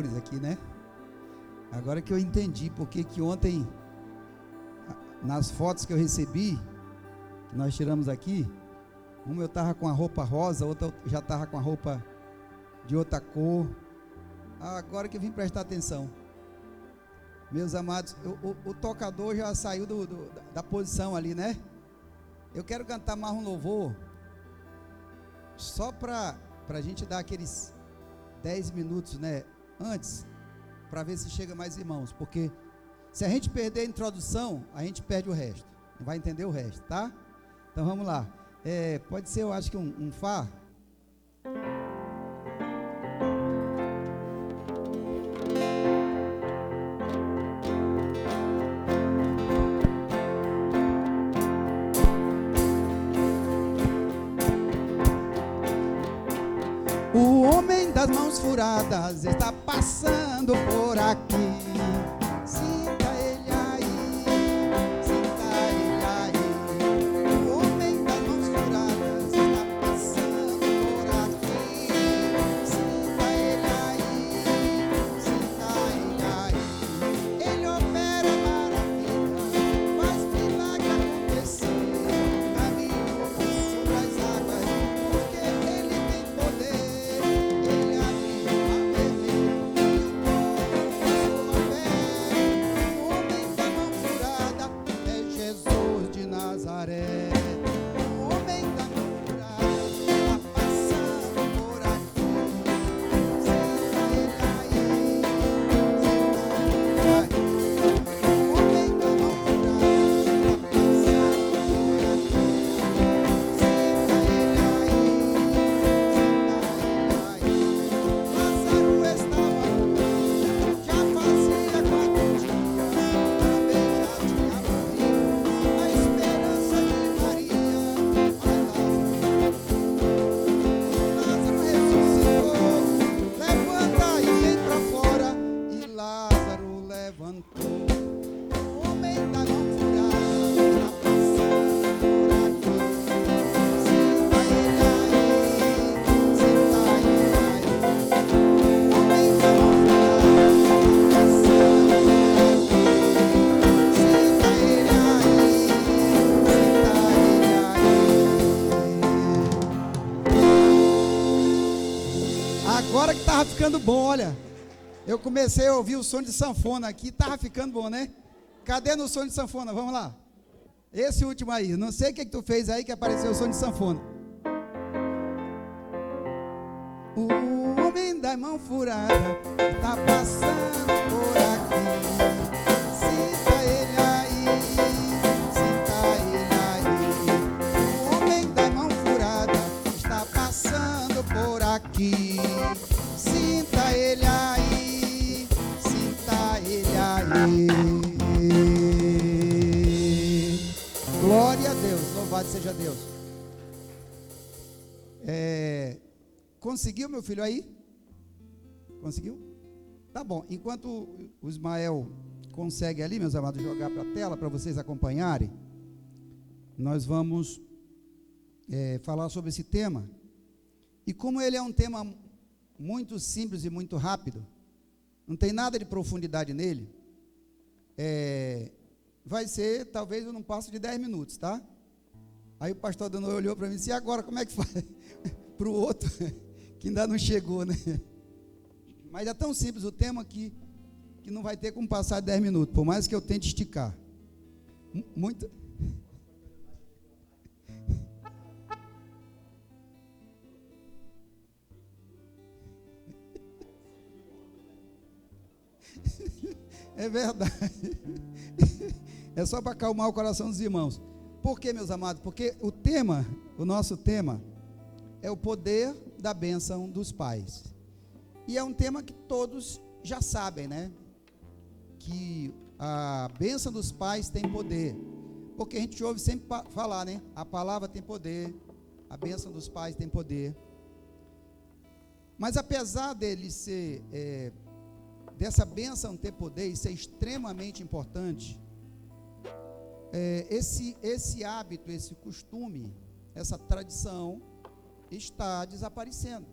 cores aqui, né? Agora que eu entendi porque que ontem, nas fotos que eu recebi, que nós tiramos aqui, uma eu estava com a roupa rosa, outra eu já estava com a roupa de outra cor. Agora que eu vim prestar atenção. Meus amados, o tocador já saiu da posição ali, né? Eu quero cantar mais um louvor, só para a gente dar aqueles 10 minutos, né, antes, para ver se chega mais irmãos, porque se a gente perder a introdução, a gente perde o resto, não vai entender o resto, tá? Então vamos lá, pode ser, eu acho que um Fá. O homem das mãos furadas está passando por aqui. Sinta ele aí, sinta ele aí. O homem das mãos furadas está passando por aqui. Sinta ele aí, sinta ele aí. Ele opera maravilha, faz milagre acontecer. Caminho sobre as águas, porque ele tem poder. Agora que tava ficando bom, olha. Eu comecei a ouvir o som de sanfona aqui, tava ficando bom, né? Cadê no som de sanfona? Vamos lá. Esse último aí, não sei o que tu fez aí que apareceu o som de sanfona. O homem da mão furada tá passando por aqui. Sinta ele aí, sinta ele aí. O homem da mão furada está passando por aqui. Sinta ele aí, sinta ele aí. Glória a Deus, louvado seja Deus. Conseguiu, meu filho, aí? Conseguiu? Tá bom, enquanto o Ismael consegue ali, meus amados, jogar para a tela, para vocês acompanharem, nós vamos falar sobre esse tema. E como ele é um tema muito simples e muito rápido, não tem nada de profundidade nele, vai ser, talvez eu não passe de 10 minutos, tá? Aí o pastor Dano olhou para mim e disse, e agora como é que faz? Para o outro, que ainda não chegou, né? Mas é tão simples o tema que não vai ter como passar de 10 minutos, por mais que eu tente esticar. Muito... É verdade. É só para acalmar o coração dos irmãos. Por quê, meus amados? Porque o nosso tema é o poder da bênção dos pais. E é um tema que todos já sabem, né? Que a bênção dos pais tem poder. Porque a gente ouve sempre falar, né? A palavra tem poder, a bênção dos pais tem poder. Mas apesar dele ser... dessa bênção ter poder e ser extremamente importante, esse hábito, esse costume, essa tradição está desaparecendo.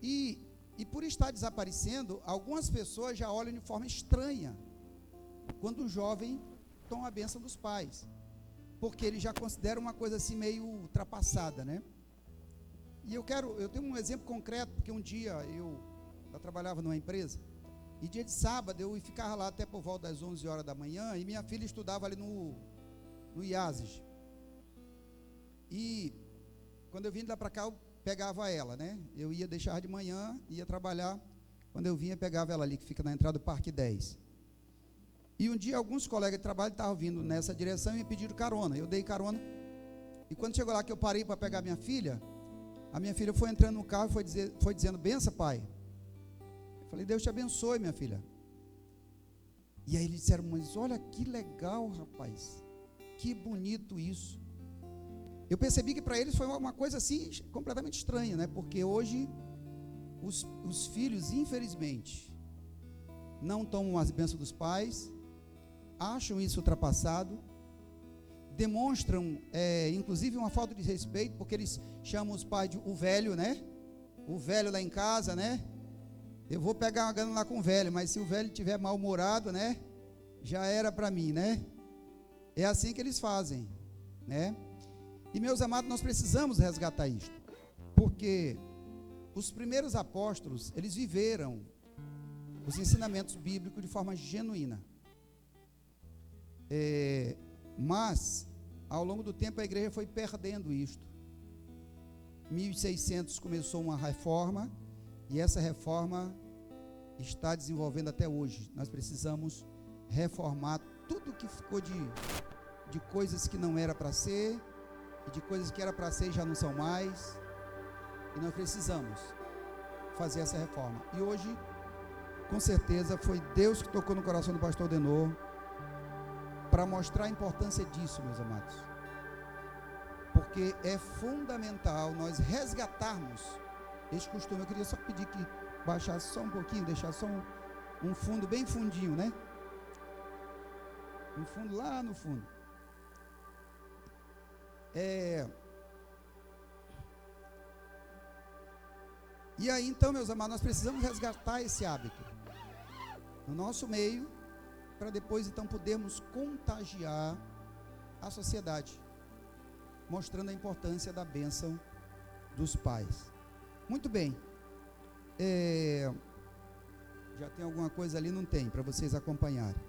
E E por estar desaparecendo, algumas pessoas já olham de forma estranha quando um jovem toma a bênção dos pais, porque ele já considera uma coisa assim meio ultrapassada, né? E eu tenho um exemplo concreto, porque um dia eu trabalhava numa empresa, e dia de sábado eu ficava lá até por volta das 11 horas da manhã, e minha filha estudava ali no IASES. E quando eu vim lá para cá, eu pegava ela, né? Eu ia deixar de manhã, ia trabalhar. Quando eu vinha, pegava ela ali, que fica na entrada do Parque 10. E um dia, alguns colegas de trabalho estavam vindo nessa direção e me pediram carona. Eu dei carona. E quando chegou lá que eu parei para pegar minha filha, a minha filha foi entrando no carro e foi dizendo: benção, pai. Eu falei: Deus te abençoe, minha filha. E aí eles disseram: mas olha que legal, rapaz. Que bonito isso. Eu percebi que para eles foi uma coisa assim completamente estranha, né? Porque hoje os filhos, infelizmente, não tomam as bênçãos dos pais, acham isso ultrapassado, demonstram, inclusive, uma falta de respeito, porque eles chamam os pais de o velho, né? O velho lá em casa, né? Eu vou pegar uma gana lá com o velho, mas se o velho estiver mal-humorado, né? Já era para mim, né? É assim que eles fazem, né? E, meus amados, nós precisamos resgatar isto, porque os primeiros apóstolos, eles viveram os ensinamentos bíblicos de forma genuína. Mas, ao longo do tempo, a igreja foi perdendo isto. 1600 começou uma reforma, e essa reforma está desenvolvendo até hoje. Nós precisamos reformar tudo que ficou de coisas que não era para ser, e de coisas que era para ser e já não são mais, e nós precisamos fazer essa reforma. E hoje, com certeza, foi Deus que tocou no coração do pastor Denor para mostrar a importância disso, meus amados, porque é fundamental nós resgatarmos esse costume. Eu queria só pedir que baixasse só um pouquinho, deixasse só um fundo bem fundinho, né? Um fundo lá no fundo. E aí, então, meus amados, nós precisamos resgatar esse hábito no nosso meio, para depois, então, podermos contagiar a sociedade, mostrando a importância da bênção dos pais. Muito bem. Já tem alguma coisa ali? Não tem, para vocês acompanharem.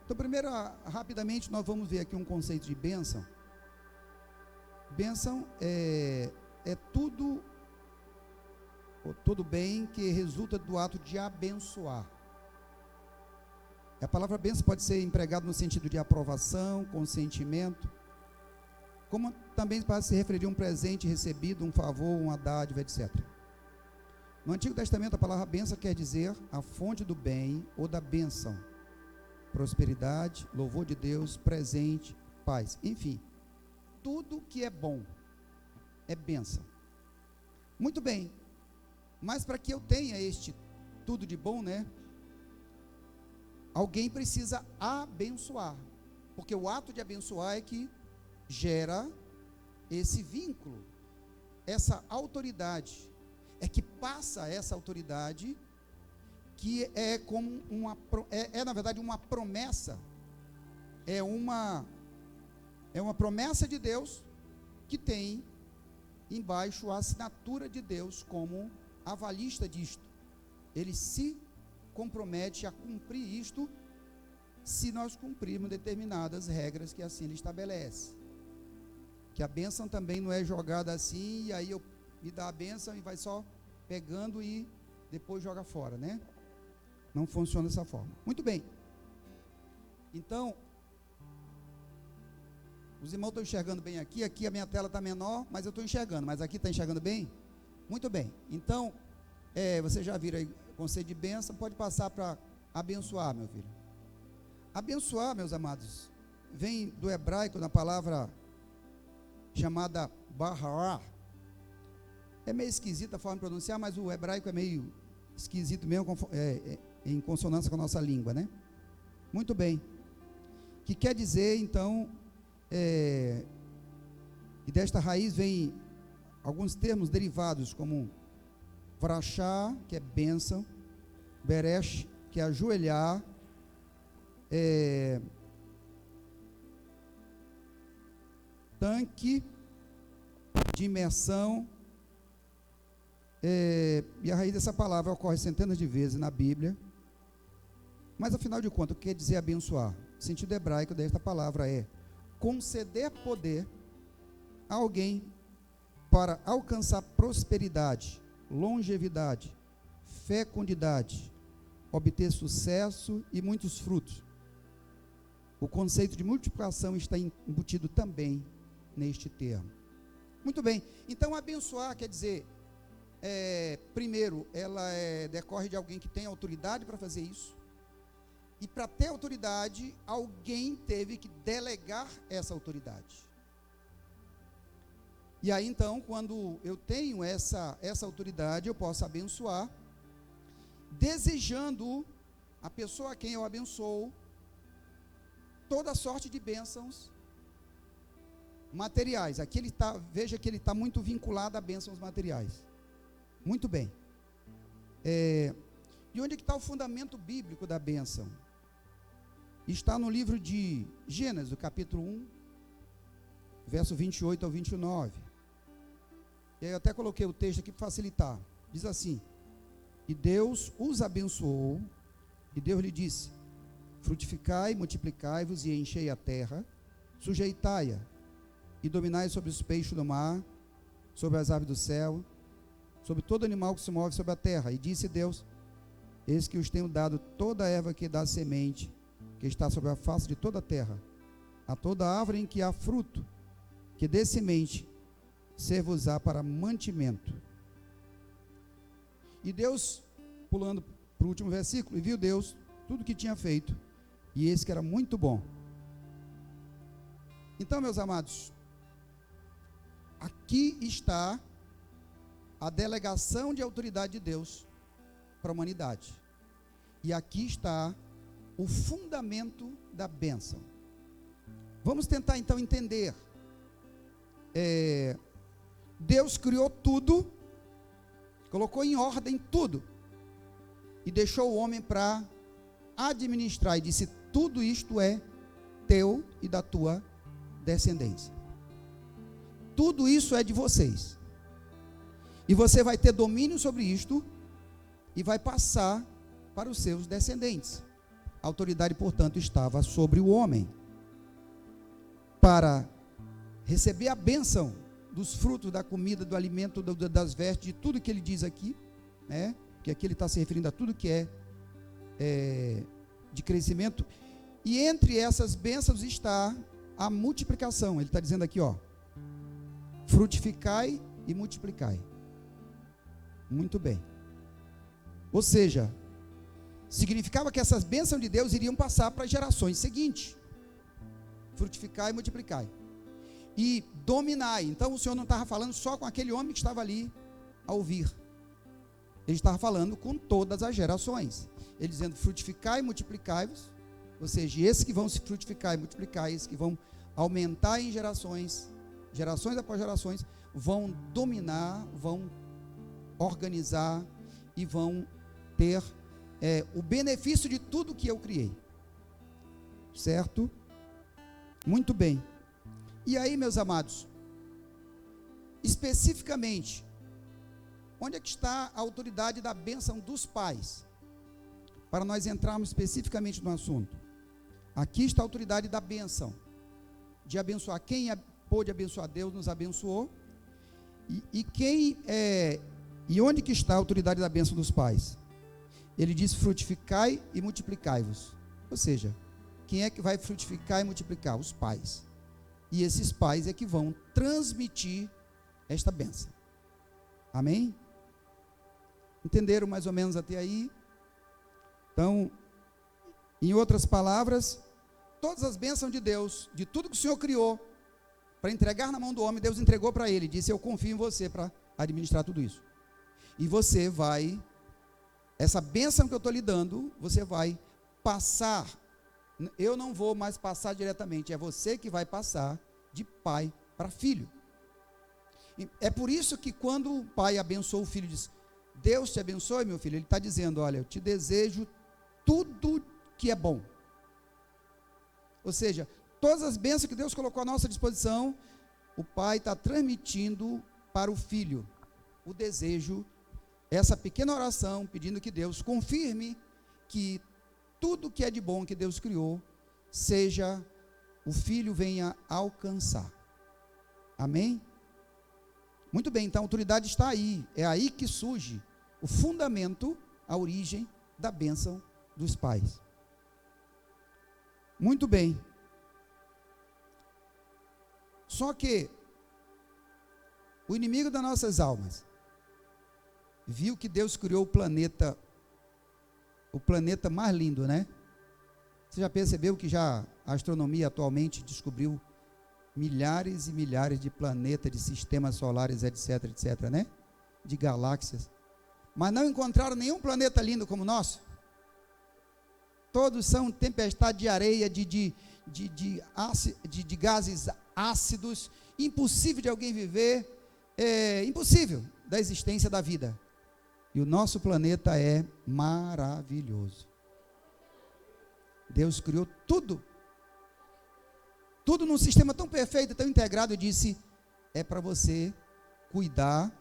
Então, primeiro, rapidamente, nós vamos ver aqui um conceito de bênção. Bênção é tudo, ou todo bem que resulta do ato de abençoar. A palavra bênção pode ser empregada no sentido de aprovação, consentimento, como também pode se referir a um presente recebido, um favor, uma dádiva, etc. No Antigo Testamento, a palavra bênção quer dizer a fonte do bem ou da bênção, prosperidade, louvor de Deus, presente, paz, enfim. Tudo que é bom é bênção. Muito bem, mas para que eu tenha este tudo de bom, né? Alguém precisa abençoar, porque o ato de abençoar é que gera esse vínculo, essa autoridade, é que passa essa autoridade, que é como na verdade uma promessa, é uma promessa de Deus que tem embaixo a assinatura de Deus como avalista disto. Ele se compromete a cumprir isto se nós cumprirmos determinadas regras que assim ele estabelece. Que a bênção também não é jogada assim, e aí eu me dá a bênção e vai só pegando e depois joga fora, né? Não funciona dessa forma. Muito bem. Então, os irmãos estão enxergando bem aqui. Aqui a minha tela está menor, mas eu estou enxergando. Mas aqui está enxergando bem? Muito bem. Então, você já viram aí o conceito de bênção. Pode passar para abençoar, meu filho. Abençoar, meus amados, vem do hebraico, na palavra chamada barará. É meio esquisita a forma de pronunciar, mas o hebraico é meio esquisito mesmo, em consonância com a nossa língua, né? Muito bem. Que quer dizer, então, e desta raiz vem alguns termos derivados, como vrachá, que é bênção, beresh, que é ajoelhar, tanque de imersão, e a raiz dessa palavra ocorre centenas de vezes na Bíblia, mas afinal de contas, o que quer dizer abençoar? O sentido hebraico desta palavra é conceder poder a alguém para alcançar prosperidade, longevidade, fecundidade, obter sucesso e muitos frutos. O conceito de multiplicação está embutido também neste termo. Muito bem, então abençoar quer dizer, primeiro, ela decorre de alguém que tem autoridade para fazer isso, e para ter autoridade, alguém teve que delegar essa autoridade. E aí então, quando eu tenho essa autoridade, eu posso abençoar, desejando a pessoa a quem eu abençoo toda sorte de bênçãos materiais. Aqui veja que ele está muito vinculado a bênçãos materiais. Muito bem. E onde é que está o fundamento bíblico da bênção? Está no livro de Gênesis, capítulo 1, verso 28 ao 29. E aí eu até coloquei o texto aqui para facilitar. Diz assim: e Deus os abençoou, e Deus lhe disse: frutificai, multiplicai-vos e enchei a terra, sujeitai-a, e dominai sobre os peixes do mar, sobre as aves do céu, sobre todo animal que se move sobre a terra. E disse Deus: eis que os tenho dado toda a erva que dá semente, que está sobre a face de toda a terra, a toda árvore em que há fruto, que dê semente, ser-vos-á para mantimento. E Deus, pulando para o último versículo, e viu Deus tudo o que tinha feito, e eis que era muito bom. Então, meus amados, aqui está a delegação de autoridade de Deus para a humanidade, e aqui está o fundamento da bênção. Vamos tentar então entender. Deus criou tudo, colocou em ordem tudo, e deixou o homem para administrar, e disse: tudo isto é teu e da tua descendência. Tudo isso é de vocês, e você vai ter domínio sobre isto, e vai passar para os seus descendentes. A autoridade, portanto, estava sobre o homem, para receber a bênção dos frutos, da comida, do alimento, das vestes, de tudo que ele diz aqui, né? Que aqui ele está se referindo a tudo que é de crescimento, e entre essas bênçãos está a multiplicação. Ele está dizendo aqui, frutificai e multiplicai. Muito bem. Ou seja, significava que essas bênçãos de Deus iriam passar para as gerações seguintes. Frutificai e multiplicai. E dominai. Então o Senhor não estava falando só com aquele homem que estava ali a ouvir. Ele estava falando com todas as gerações. Ele dizendo: frutificai e multiplicai-vos. Ou seja, esses que vão se frutificar e multiplicar, esses que vão aumentar em gerações após gerações, vão dominar, vão organizar e vão ter o benefício de tudo que eu criei. Certo? Muito bem. E aí, meus amados, especificamente, onde é que está a autoridade da bênção dos pais? Para nós entrarmos especificamente no assunto. Aqui está a autoridade da bênção, de abençoar. Quem pôde abençoar, Deus nos abençoou. E onde que está a autoridade da bênção dos pais? Ele diz: frutificai e multiplicai-vos. Ou seja, quem é que vai frutificar e multiplicar? Os pais. E esses pais é que vão transmitir esta bênção. Amém? Entenderam mais ou menos até aí? Então, em outras palavras, todas as bênçãos de Deus, de tudo que o Senhor criou, para entregar na mão do homem, Deus entregou para ele, disse: eu confio em você para administrar tudo isso. E você vai, essa bênção que eu estou lhe dando, você vai passar. Eu não vou mais passar diretamente, é você que vai passar de pai para filho. É por isso que quando o pai abençoou o filho, diz: Deus te abençoe, meu filho. Ele está dizendo, olha, eu te desejo tudo que é bom. Ou seja, todas as bênçãos que Deus colocou à nossa disposição, o pai está transmitindo para o filho o desejo, essa pequena oração, pedindo que Deus confirme que tudo que é de bom que Deus criou, seja, o filho venha alcançar. Amém? Muito bem, então a autoridade está aí, é aí que surge o fundamento, a origem da bênção dos pais. Muito bem. Só que o inimigo das nossas almas viu que Deus criou o planeta mais lindo, né? Você já percebeu que já a astronomia atualmente descobriu milhares e milhares de planetas, de sistemas solares, etc, etc, né? De galáxias. Mas não encontraram nenhum planeta lindo como o nosso. Todos são tempestade de areia, de gases ácidos, impossível de alguém viver, impossível da existência da vida. E o nosso planeta é maravilhoso. Deus criou tudo num sistema tão perfeito, tão integrado, e disse, é para você cuidar,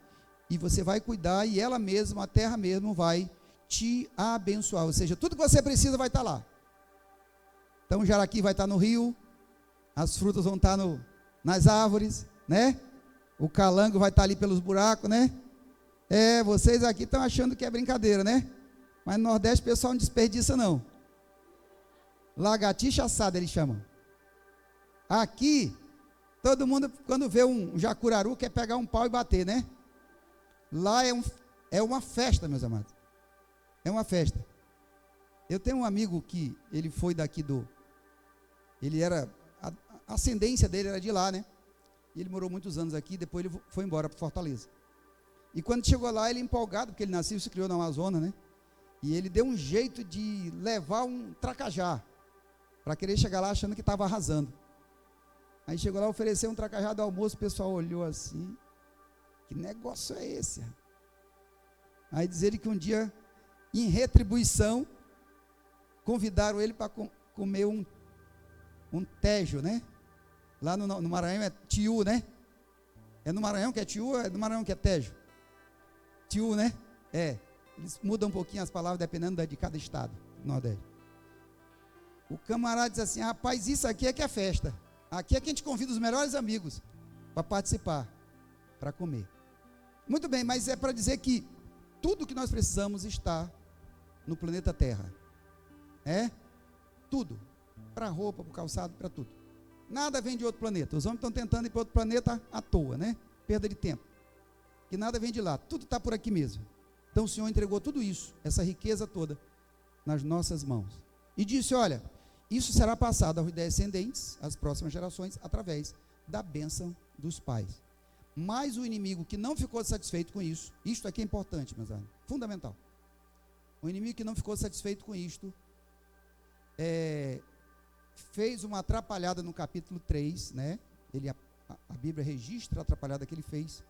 e você vai cuidar, e ela mesma, a terra mesmo, vai te abençoar, ou seja, tudo que você precisa vai estar lá. Então o jaraqui vai estar no rio, as frutas vão estar nas árvores, né? O calango vai estar ali pelos buracos, né? Vocês aqui estão achando que é brincadeira, né? Mas no Nordeste o pessoal não desperdiça não. Lagartixa assada eles chamam. Aqui, todo mundo quando vê um jacuraru quer pegar um pau e bater, né? Lá é uma festa, meus amados. É uma festa. Eu tenho um amigo que ele foi daqui ele era, a ascendência dele era de lá, né? E ele morou muitos anos aqui, depois ele foi embora para Fortaleza. E quando chegou lá, ele empolgado, porque ele nasceu e se criou na Amazonas, né? E ele deu um jeito de levar um tracajá, para querer chegar lá achando que estava arrasando. Aí chegou lá, ofereceu um tracajá do almoço, o pessoal olhou assim, que negócio é esse? Aí diz ele que um dia, em retribuição, convidaram ele para comer um tejo, né? Lá no Maranhão é tiu, né? É no Maranhão que é tiu, é no Maranhão que é tejo? Tiu, né? Eles mudam um pouquinho as palavras dependendo de cada estado do Nordeste. O camarada diz assim, rapaz, isso aqui é que é festa. Aqui é que a gente convida os melhores amigos para participar, para comer. Muito bem, mas é para dizer que tudo que nós precisamos está no planeta Terra. Tudo. Para roupa, para calçado, para tudo. Nada vem de outro planeta. Os homens estão tentando ir para outro planeta à toa, né? Perda de tempo. Que nada vem de lá. Tudo está por aqui mesmo. Então o Senhor entregou tudo isso, essa riqueza toda, nas nossas mãos. E disse, olha, isso será passado aos descendentes, às próximas gerações, através da bênção dos pais. Mas o inimigo que não ficou satisfeito com isso, isto aqui é importante, meus amigos, fundamental. O inimigo que não ficou satisfeito com isto, fez uma atrapalhada no capítulo 3, né? A Bíblia registra a atrapalhada que ele fez,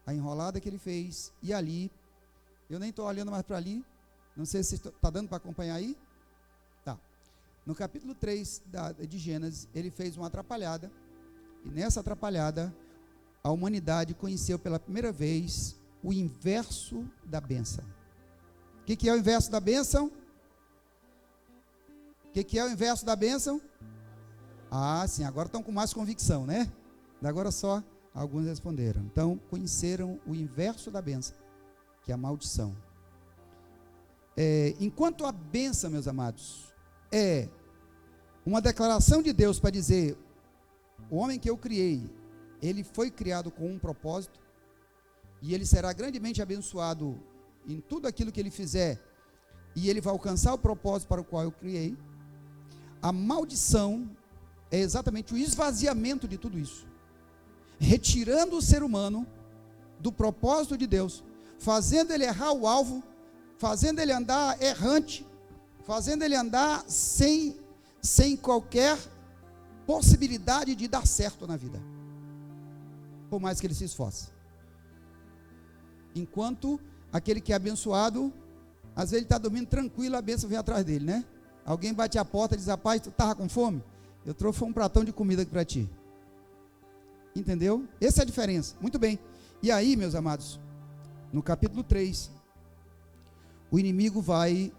a enrolada que ele fez, e ali, eu nem estou olhando mais para ali, não sei se está dando para acompanhar aí. Tá. No capítulo 3 de Gênesis, ele fez uma atrapalhada, e nessa atrapalhada, a humanidade conheceu pela primeira vez o inverso da bênção. O que é o inverso da bênção? O que é o inverso da bênção? Sim, agora estão com mais convicção, né? Agora só alguns responderam. Então, conheceram o inverso da bênção, que é a maldição. Enquanto a bênção, meus amados, é uma declaração de Deus para dizer, o homem que eu criei, ele foi criado com um propósito, e ele será grandemente abençoado em tudo aquilo que ele fizer, e ele vai alcançar o propósito para o qual eu criei. A maldição é exatamente o esvaziamento de tudo isso, retirando o ser humano do propósito de Deus, fazendo ele errar o alvo, fazendo ele andar errante, fazendo ele andar sem qualquer possibilidade de dar certo na vida, por mais que ele se esforce. Enquanto aquele que é abençoado, às vezes ele está dormindo tranquilo, a bênção vem atrás dele, né? Alguém bate a porta e diz: rapaz, tu estava com fome? Eu trouxe um pratão de comida aqui para ti. Entendeu? Essa é a diferença. Muito bem. E aí, meus amados, no capítulo 3, o inimigo vai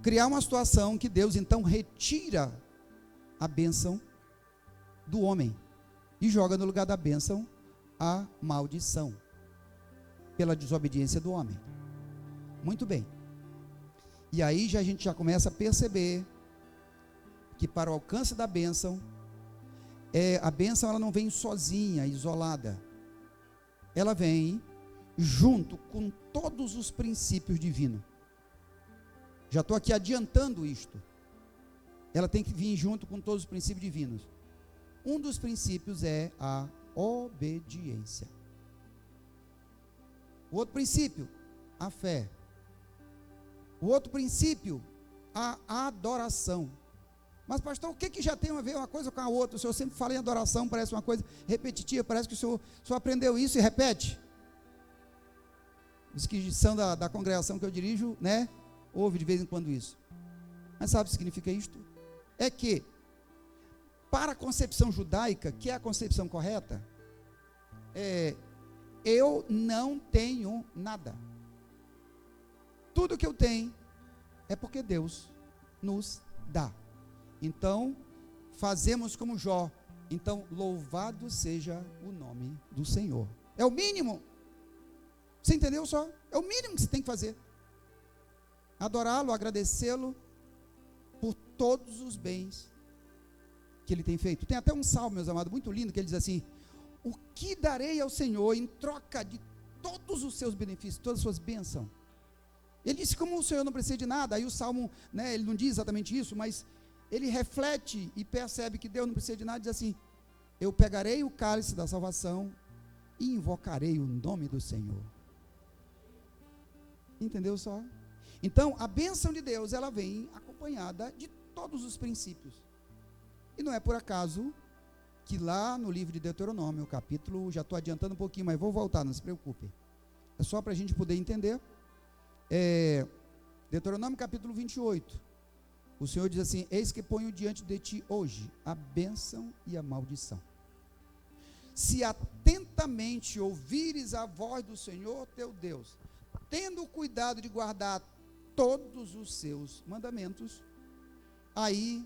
criar uma situação que Deus então retira a bênção do homem e joga no lugar da bênção a maldição, pela desobediência do homem. Muito bem. E aí a gente já começa a perceber que para o alcance da bênção, a bênção ela não vem sozinha, isolada. Ela vem junto com todos os princípios divinos. Já estou aqui adiantando isto. Ela tem que vir junto com todos os princípios divinos. Um dos princípios é a obediência. O outro princípio, a fé. O outro princípio, a adoração. Mas pastor, o que já tem a ver uma coisa com a outra? O senhor sempre fala em adoração, parece uma coisa repetitiva, parece que o senhor aprendeu isso e repete. Os que são da congregação que eu dirijo, né, ouve de vez em quando isso. Mas sabe o que significa isto? É que, para a concepção judaica, que é a concepção correta, eu não tenho nada. Tudo que eu tenho é porque Deus nos dá. Então, fazemos como Jó. Então, louvado seja o nome do Senhor. É o mínimo. Você entendeu só? É o mínimo que você tem que fazer. Adorá-lo, agradecê-lo por todos os bens que ele tem feito. Tem até um salmo, meus amados, muito lindo, que ele diz assim: o que darei ao Senhor em troca de todos os seus benefícios, todas as suas bênçãos? Ele disse: como o Senhor não precisa de nada. Aí o salmo, né, ele não diz exatamente isso, mas ele reflete e percebe que Deus não precisa de nada, e diz assim: eu pegarei o cálice da salvação e invocarei o nome do Senhor. Entendeu só? Então, a bênção de Deus, ela vem acompanhada de todos os princípios. E não é por acaso que lá no livro de Deuteronômio, capítulo, já estou adiantando um pouquinho, mas vou voltar, não se preocupe. É só para a gente poder entender. Deuteronômio capítulo 28. O Senhor diz assim: eis que ponho diante de ti hoje a bênção e a maldição. Se atentamente ouvires a voz do Senhor teu Deus, tendo cuidado de guardar todos os seus mandamentos, aí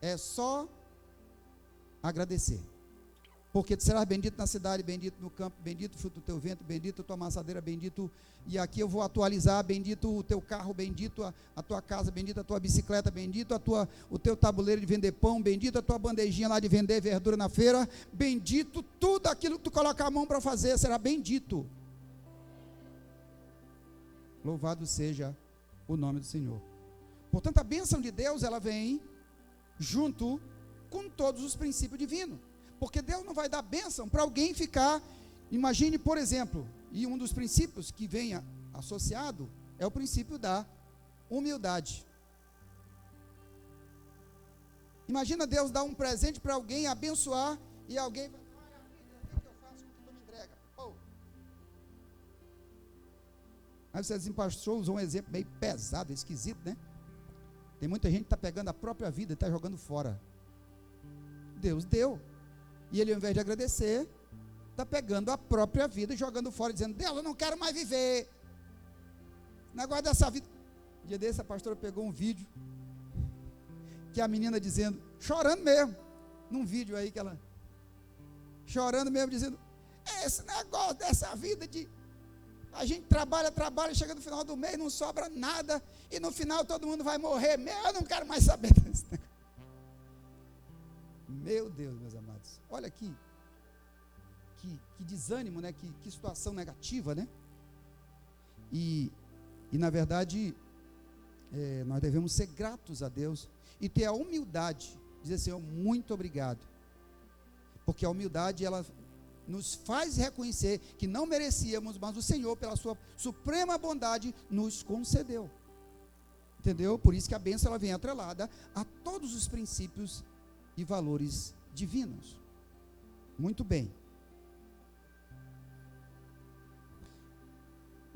é só agradecer. Porque tu serás bendito na cidade, bendito no campo, bendito o fruto do teu ventre, bendito a tua amassadeira, bendito, e aqui eu vou atualizar, bendito o teu carro, bendito a tua casa, bendito a tua bicicleta, bendito o teu tabuleiro de vender pão, bendito a tua bandejinha lá de vender verdura na feira, bendito tudo aquilo que tu coloca a mão para fazer, será bendito. Louvado seja o nome do Senhor. Portanto, a bênção de Deus, ela vem junto com todos os princípios divinos. Porque Deus não vai dar bênção para alguém ficar. Imagine, por exemplo, e um dos princípios que vem associado é o princípio da humildade. Imagina Deus dar um presente para alguém, abençoar, e alguém vai: olha, o que eu faço com o que tu me entrega? Oh. Aí você diz assim: pastor, usou um exemplo meio pesado, esquisito, né? Tem muita gente que está pegando a própria vida e está jogando fora. Deus deu. E ele, ao invés de agradecer, está pegando a própria vida e jogando fora, dizendo: Deus, eu não quero mais viver. Negócio dessa vida. Um dia desse, a pastora pegou um vídeo, que a menina dizendo, chorando mesmo, num vídeo aí que ela, chorando mesmo, dizendo: esse negócio dessa vida de a gente trabalha, chega no final do mês, não sobra nada, e no final todo mundo vai morrer mesmo, eu não quero mais saber desse negócio. Meu Deus, meus amados, olha aqui, que desânimo, né? Que situação negativa, né? E na verdade, nós devemos ser gratos a Deus e ter a humildade de dizer: Senhor, muito obrigado, porque a humildade, ela nos faz reconhecer que não merecíamos, mas o Senhor, pela sua suprema bondade, nos concedeu. Entendeu? Por isso que a bênção, ela vem atrelada a todos os princípios e valores divinos. Muito bem.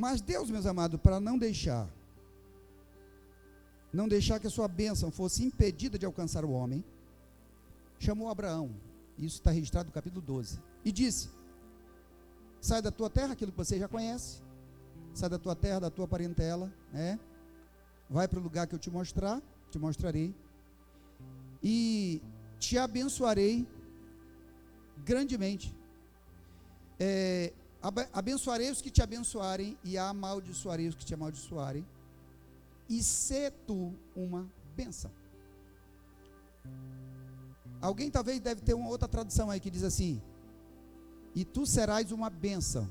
Mas Deus, meus amados, para não deixar que a sua bênção fosse impedida de alcançar o homem, chamou Abraão, isso está registrado no capítulo 12, e disse: sai da tua terra, aquilo que você já conhece, sai da tua terra, da tua parentela, né? Vai para o lugar que eu te mostrarei, e te abençoarei grandemente, abençoarei os que te abençoarem, e amaldiçoarei os que te amaldiçoarem, e sê tu uma bênção. Alguém talvez deve ter uma outra tradução aí que diz assim: e tu serás uma bênção.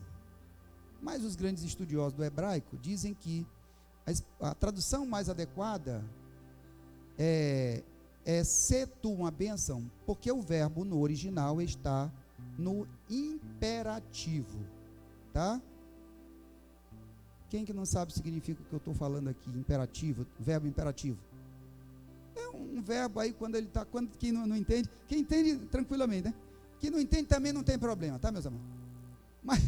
Mas os grandes estudiosos do hebraico dizem que a tradução mais adequada é ser tu uma bênção, porque o verbo no original está no imperativo, tá? Quem que não sabe o que significa o que eu estou falando aqui, imperativo, verbo imperativo? É um verbo aí, quando ele está, quem não entende, quem entende tranquilamente, né? Quem não entende também não tem problema, tá, meus amigos? Mas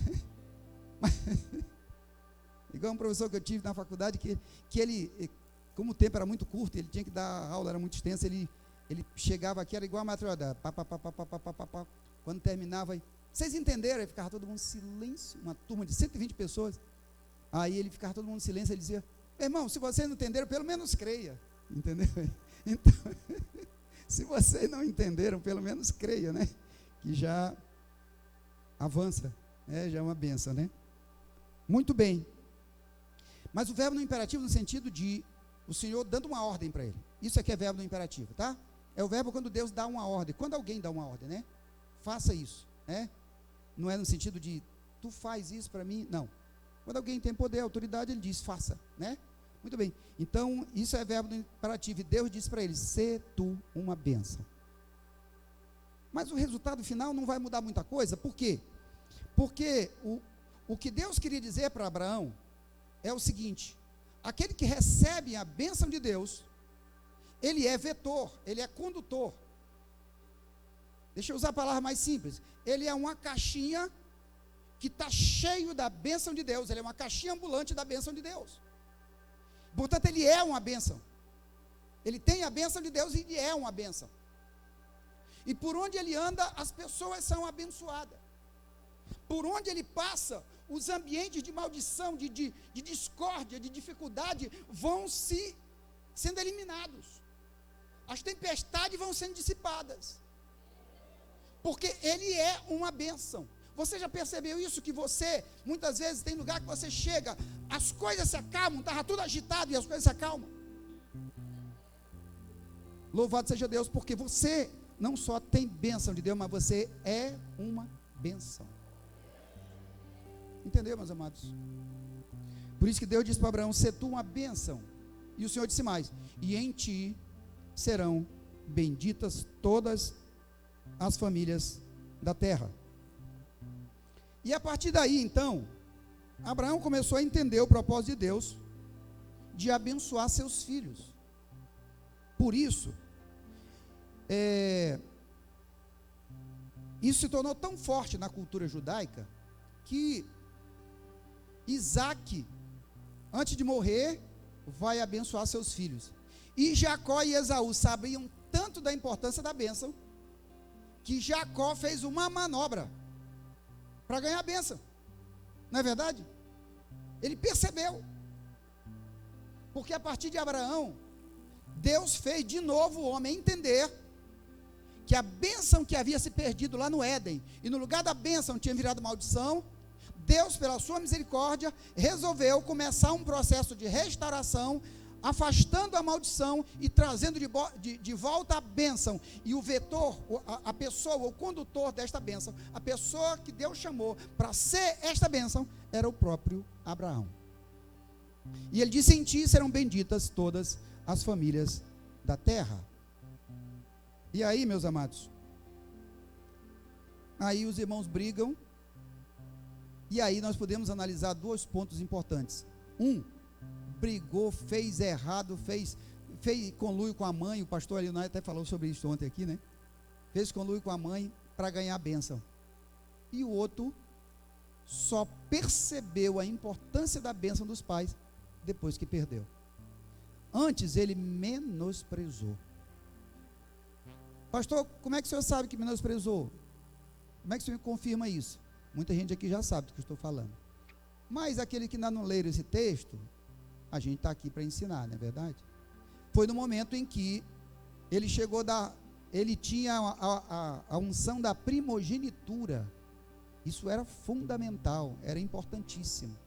igual um professor que eu tive na faculdade, que ele, como o tempo era muito curto, ele tinha que dar a aula, era muito extensa, ele chegava aqui, era igual a matriarca, quando terminava, vocês entenderam? Aí ficava todo mundo em silêncio, uma turma de 120 pessoas, aí ele ficava todo mundo em silêncio, ele dizia: irmão, se vocês não entenderam, pelo menos creia, entendeu? Então, se vocês não entenderam, pelo menos creia, né? Que já avança, né? Já é uma benção, né? Muito bem. Mas o verbo no imperativo no sentido de o Senhor dando uma ordem para ele. Isso aqui é verbo no imperativo, tá? É o verbo quando Deus dá uma ordem. Quando alguém dá uma ordem, né? Faça isso, né? Não é no sentido de tu faz isso para mim, não. Quando alguém tem poder, autoridade, ele diz faça, né? Muito bem. Então, isso é verbo no imperativo. E Deus disse para ele: sê tu uma bênção. Mas o resultado final não vai mudar muita coisa. Por quê? Porque o que Deus queria dizer para Abraão é o seguinte: aquele que recebe a bênção de Deus, ele é vetor, ele é condutor. Deixa eu usar a palavra mais simples. Ele é uma caixinha que está cheio da bênção de Deus. Ele é uma caixinha ambulante da bênção de Deus. Portanto, ele é uma bênção. Ele tem a bênção de Deus e ele é uma bênção. E por onde ele anda, as pessoas são abençoadas. Por onde ele passa, os ambientes de maldição, de discórdia, de dificuldade vão sendo eliminados. As tempestades vão sendo dissipadas. Porque ele é uma bênção. Você já percebeu isso? Que você, muitas vezes, tem lugar que você chega, as coisas se acalmam, estava tudo agitado e as coisas se acalmam. Louvado seja Deus, porque você não só tem bênção de Deus, mas você é uma bênção. Entendeu, meus amados? Por isso que Deus disse para Abraão: sê tu uma bênção. E o Senhor disse mais: e em ti serão benditas todas as famílias da terra. E a partir daí, então, Abraão começou a entender o propósito de Deus de abençoar seus filhos. Por isso, isso se tornou tão forte na cultura judaica que Isaac, antes de morrer, vai abençoar seus filhos. E Jacó e Esaú sabiam tanto da importância da bênção que Jacó fez uma manobra para ganhar a bênção. Não é verdade? Ele percebeu. Porque a partir de Abraão, Deus fez de novo o homem entender que a bênção que havia se perdido lá no Éden, e no lugar da bênção tinha virado maldição, Deus, pela sua misericórdia, resolveu começar um processo de restauração, afastando a maldição e trazendo de volta a bênção. E o vetor, a pessoa, o condutor desta bênção, a pessoa que Deus chamou para ser esta bênção, era o próprio Abraão. E ele disse: em ti serão benditas todas as famílias da terra. E aí, meus amados, aí os irmãos brigam, e aí nós podemos analisar dois pontos importantes. Brigou, fez errado, fez conluio com a mãe. O pastor Leonardo até falou sobre isso ontem aqui, né? Fez conluio com a mãe para ganhar a bênção. E o outro só percebeu a importância da bênção dos pais depois que perdeu. Antes ele menosprezou. Pastor, como é que o senhor sabe que menosprezou? Como é que o senhor confirma isso? Muita gente aqui já sabe do que eu estou falando. Mas aquele que ainda não leram esse texto, a gente está aqui para ensinar, não é verdade? Foi no momento em que ele ele tinha a unção da primogenitura. Isso era fundamental, era importantíssimo.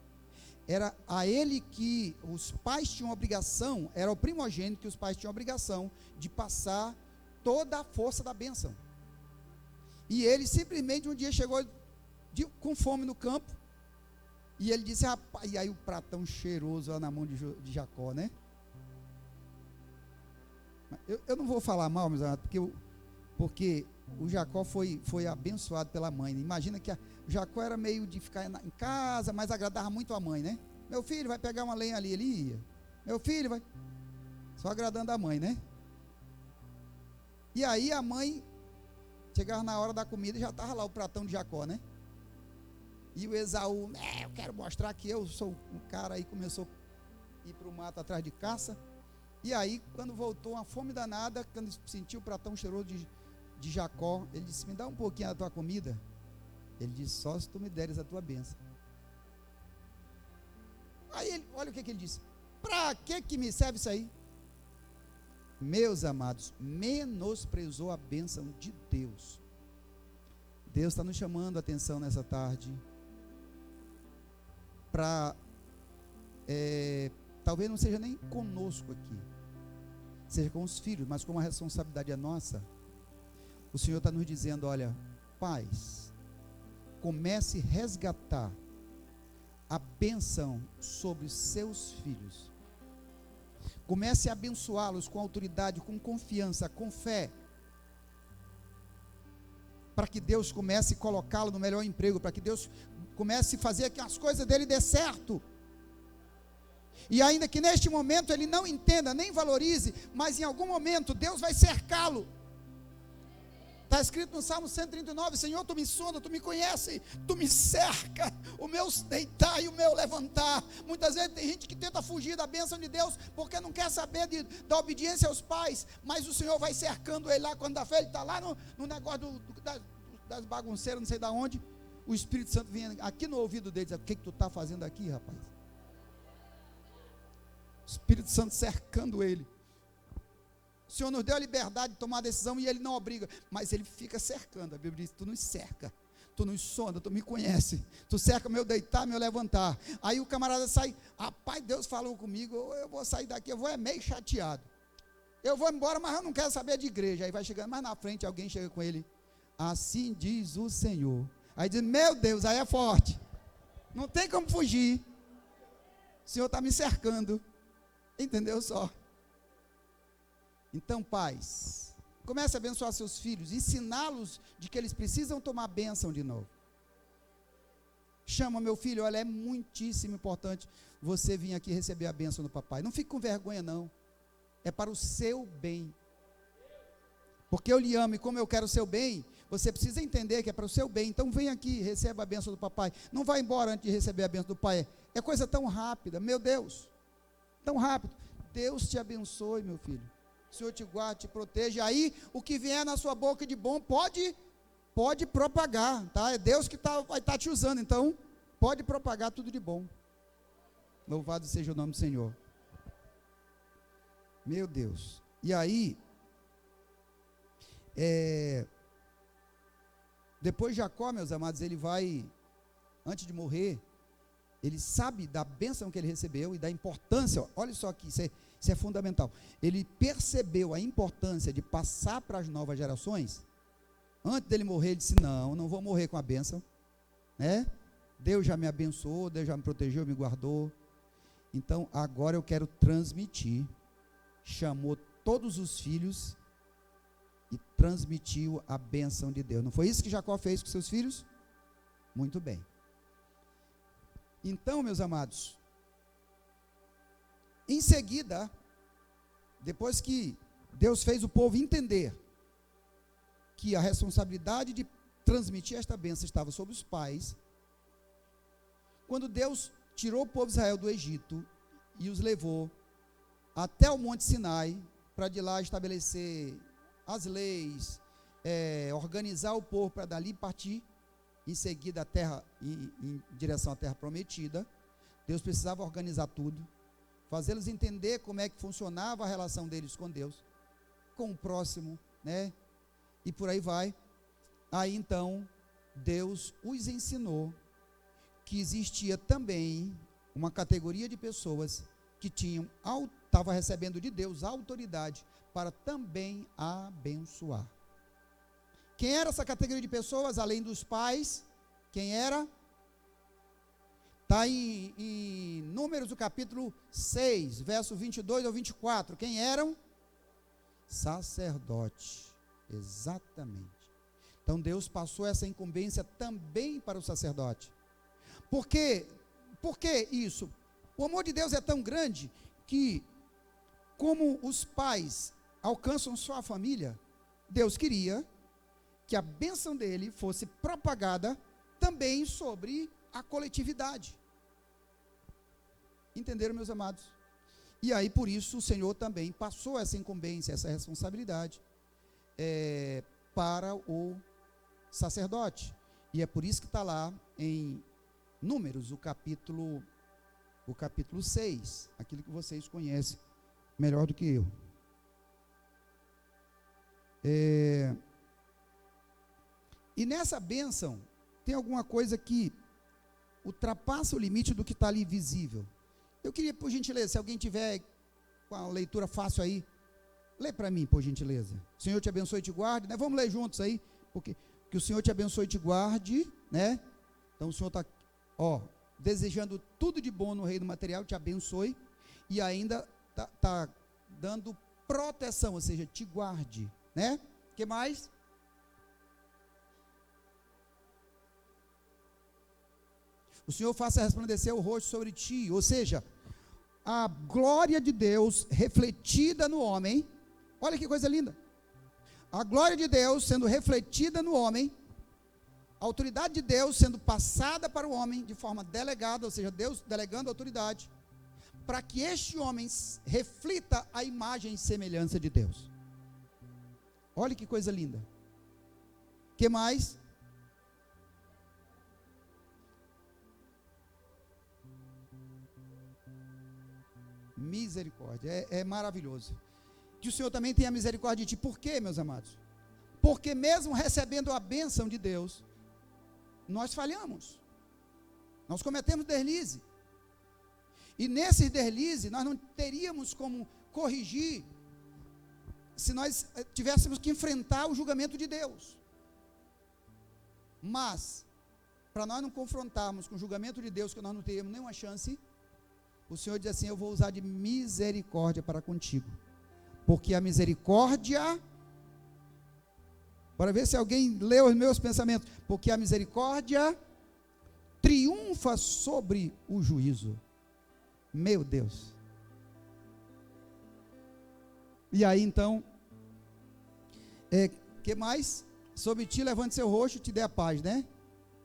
Era a ele que os pais tinham obrigação, era o primogênito que os pais tinham obrigação de passar toda a força da bênção. E ele simplesmente um dia chegou com fome no campo, e ele disse, rapaz, e aí o pratão cheiroso lá na mão de Jacó, né? Eu não vou falar mal, meus amados, porque o Jacó foi abençoado pela mãe. Imagina que o Jacó era meio de ficar em casa, mas agradava muito a mãe, né? Meu filho vai pegar uma lenha ali, ele ia. Meu filho vai, só agradando a mãe, né? E aí a mãe chegava na hora da comida e já estava lá o pratão de Jacó, né? E o Esaú, eu quero mostrar que eu sou um cara, aí começou a ir para o mato atrás de caça. E aí, quando voltou, uma fome danada, quando sentiu o pratão cheiroso de Jacó, ele disse, me dá um pouquinho da tua comida. Ele disse, só se tu me deres a tua bênção. Aí, olha o que ele disse, para que me serve isso aí? Meus amados, menosprezou a bênção de Deus. Deus está nos chamando a atenção nessa tarde, para, talvez não seja nem conosco aqui, seja com os filhos, mas como a responsabilidade é nossa, o Senhor está nos dizendo, olha, pais, comece a resgatar a bênção sobre os seus filhos, comece a abençoá-los com autoridade, com confiança, com fé, para que Deus comece a colocá-lo no melhor emprego, para que Deus comece a fazer que as coisas dele dê certo. E ainda que neste momento ele não entenda, nem valorize, mas em algum momento Deus vai cercá-lo. Está escrito no Salmo 139, Senhor, tu me sonda, tu me conhece, tu me cerca, o meu deitar e o meu levantar. Muitas vezes tem gente que tenta fugir da bênção de Deus, porque não quer saber da obediência aos pais, mas o Senhor vai cercando ele lá, quando da fé ele está lá no negócio das bagunceiras, não sei de onde, o Espírito Santo vem aqui no ouvido dele, diz, o que tu está fazendo aqui, rapaz? O Espírito Santo cercando ele. O Senhor nos deu a liberdade de tomar a decisão e ele não obriga, mas ele fica cercando. A Bíblia diz, tu nos cerca, tu nos sonda, tu me conhece, tu cerca meu deitar, meu levantar. Aí o camarada sai, rapaz, Deus falou comigo, eu vou sair daqui, eu vou meio chateado, eu vou embora, mas eu não quero saber de igreja. Aí vai chegando mais na frente, alguém chega com ele, assim diz o Senhor. Aí diz, meu Deus, aí é forte, não tem como fugir, o Senhor está me cercando, entendeu só? Então, pais, comece a abençoar seus filhos, ensiná-los de que eles precisam tomar bênção de novo. Chama meu filho, olha, é muitíssimo importante você vir aqui receber a bênção do papai. Não fique com vergonha não, é para o seu bem. Porque eu lhe amo e como eu quero o seu bem, você precisa entender que é para o seu bem. Então vem aqui, receba a bênção do papai. Não vá embora antes de receber a bênção do pai. É coisa tão rápida, meu Deus, tão rápido. Deus te abençoe, meu filho. O Senhor te guarde, te proteja. Aí, o que vier na sua boca de bom, pode propagar, tá? É Deus que vai estar te usando, então, pode propagar tudo de bom. Louvado seja o nome do Senhor. Meu Deus. E aí, depois Jacó, meus amados, ele vai, antes de morrer, ele sabe da bênção que ele recebeu e da importância, olha só aqui, isso é fundamental. Ele percebeu a importância de passar para as novas gerações. Antes dele morrer, ele disse, não vou morrer com a bênção, né? Deus já me abençoou, Deus já me protegeu, me guardou, então agora eu quero transmitir. Chamou todos os filhos e transmitiu a bênção de Deus. Não foi isso que Jacó fez com seus filhos? Muito bem. Então, meus amados, em seguida, depois que Deus fez o povo entender que a responsabilidade de transmitir esta bênção estava sobre os pais, quando Deus tirou o povo de Israel do Egito e os levou até o Monte Sinai, para de lá estabelecer as leis, organizar o povo para dali partir em seguida a terra, em direção à terra prometida. Deus precisava organizar tudo, fazê-los entender como é que funcionava a relação deles com Deus, com o próximo, né? E por aí vai. Aí então, Deus os ensinou que existia também uma categoria de pessoas que estava recebendo de Deus a autoridade para também abençoar. Quem era essa categoria de pessoas, além dos pais? Quem era? Está em Números, do capítulo 6, verso 22 ao 24. Quem eram? Sacerdote. Exatamente. Então Deus passou essa incumbência também para o sacerdote. Por quê? Por que isso? O amor de Deus é tão grande que, como os pais alcançam sua família, Deus queria que a bênção dele fosse propagada também sobre a coletividade. Entenderam, meus amados? E aí, por isso, o Senhor também passou essa incumbência, essa responsabilidade para o sacerdote. E é por isso que está lá em Números, o capítulo 6, aquilo que vocês conhecem melhor do que eu. E nessa bênção, tem alguma coisa que ultrapassa o limite do que está ali visível. Eu queria, por gentileza, se alguém tiver com a leitura fácil aí, lê para mim, por gentileza. O Senhor te abençoe e te guarde, né? Vamos ler juntos aí, porque que o Senhor te abençoe e te guarde, né? Então o Senhor está, desejando tudo de bom no reino material, te abençoe, e ainda está dando proteção, ou seja, te guarde, né? O que mais? O Senhor faça resplandecer o rosto sobre ti, ou seja, a glória de Deus refletida no homem. Olha que coisa linda. A glória de Deus sendo refletida no homem, a autoridade de Deus sendo passada para o homem de forma delegada, ou seja, Deus delegando a autoridade, para que este homem reflita a imagem e semelhança de Deus. Olha que coisa linda. O que mais? Misericórdia, é maravilhoso. Que o Senhor também tenha misericórdia de ti. Por quê, meus amados? Porque mesmo recebendo a bênção de Deus, nós falhamos, nós cometemos deslize, e nesses deslize nós não teríamos como corrigir, se nós tivéssemos que enfrentar o julgamento de Deus. Mas, para nós não confrontarmos com o julgamento de Deus, que nós não teríamos nenhuma chance, o Senhor diz assim: eu vou usar de misericórdia para contigo, porque a misericórdia, para ver se alguém leu os meus pensamentos, porque a misericórdia triunfa sobre o juízo. Meu Deus. E aí então, que mais? Sobre ti levante seu rosto e te dê a paz, né?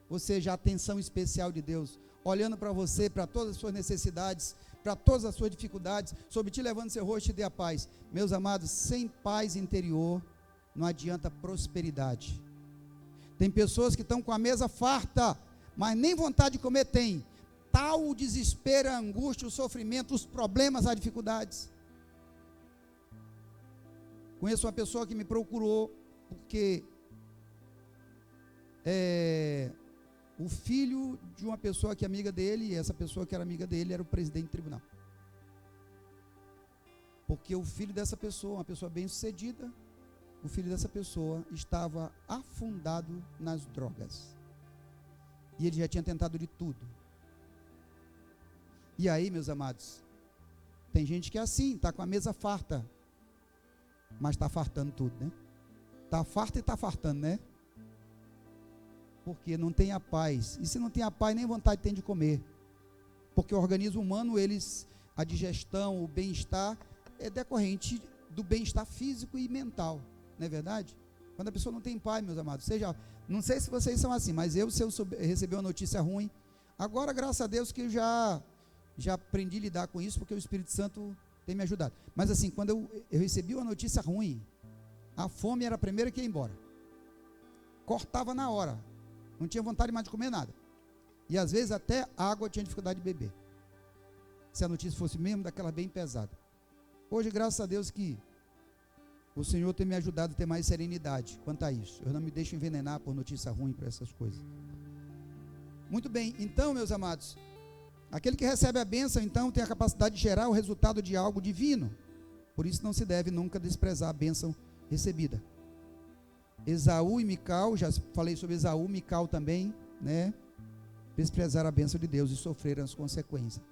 Ou seja, a atenção especial de Deus, olhando para você, para todas as suas necessidades, para todas as suas dificuldades. Sobre ti levante seu rosto e te dê a paz. Meus amados, sem paz interior não adianta prosperidade. Tem pessoas que estão com a mesa farta, mas nem vontade de comer tem. Tal o desespero, a angústia, o sofrimento, os problemas, as dificuldades. Conheço uma pessoa que me procurou porque o filho de uma pessoa que é amiga dele, e essa pessoa que era amiga dele era o presidente do tribunal. Porque o filho dessa pessoa, uma pessoa bem sucedida, o filho dessa pessoa estava afundado nas drogas. E ele já tinha tentado de tudo. E aí, meus amados, tem gente que é assim, está com a mesa farta, mas está fartando tudo, né? Está farta e está fartando, né? Porque não tem a paz. E se não tem a paz, nem vontade tem de comer. Porque o organismo humano, a digestão, o bem-estar, é decorrente do bem-estar físico e mental. Não é verdade? Quando a pessoa não tem paz, meus amados, não sei se vocês são assim, mas se eu receber uma notícia ruim, Agora, graças a Deus que eu já aprendi a lidar com isso, porque o Espírito Santo tem me ajudado. Mas assim, quando eu recebi uma notícia ruim, a fome era a primeira que ia embora. Cortava na hora. Não tinha vontade mais de comer nada. E às vezes até água eu tinha dificuldade de beber. Se a notícia fosse mesmo daquela bem pesada. Hoje, graças a Deus que o Senhor tem me ajudado a ter mais serenidade quanto a isso. Eu não me deixo envenenar por notícia ruim, por essas coisas. Muito bem, então, meus amados, aquele que recebe a bênção, então, tem a capacidade de gerar o resultado de algo divino. Por isso não se deve nunca desprezar a bênção recebida. Esaú e Mical, já falei sobre Esaú, Mical também, né? Desprezar a bênção de Deus e sofrer as consequências.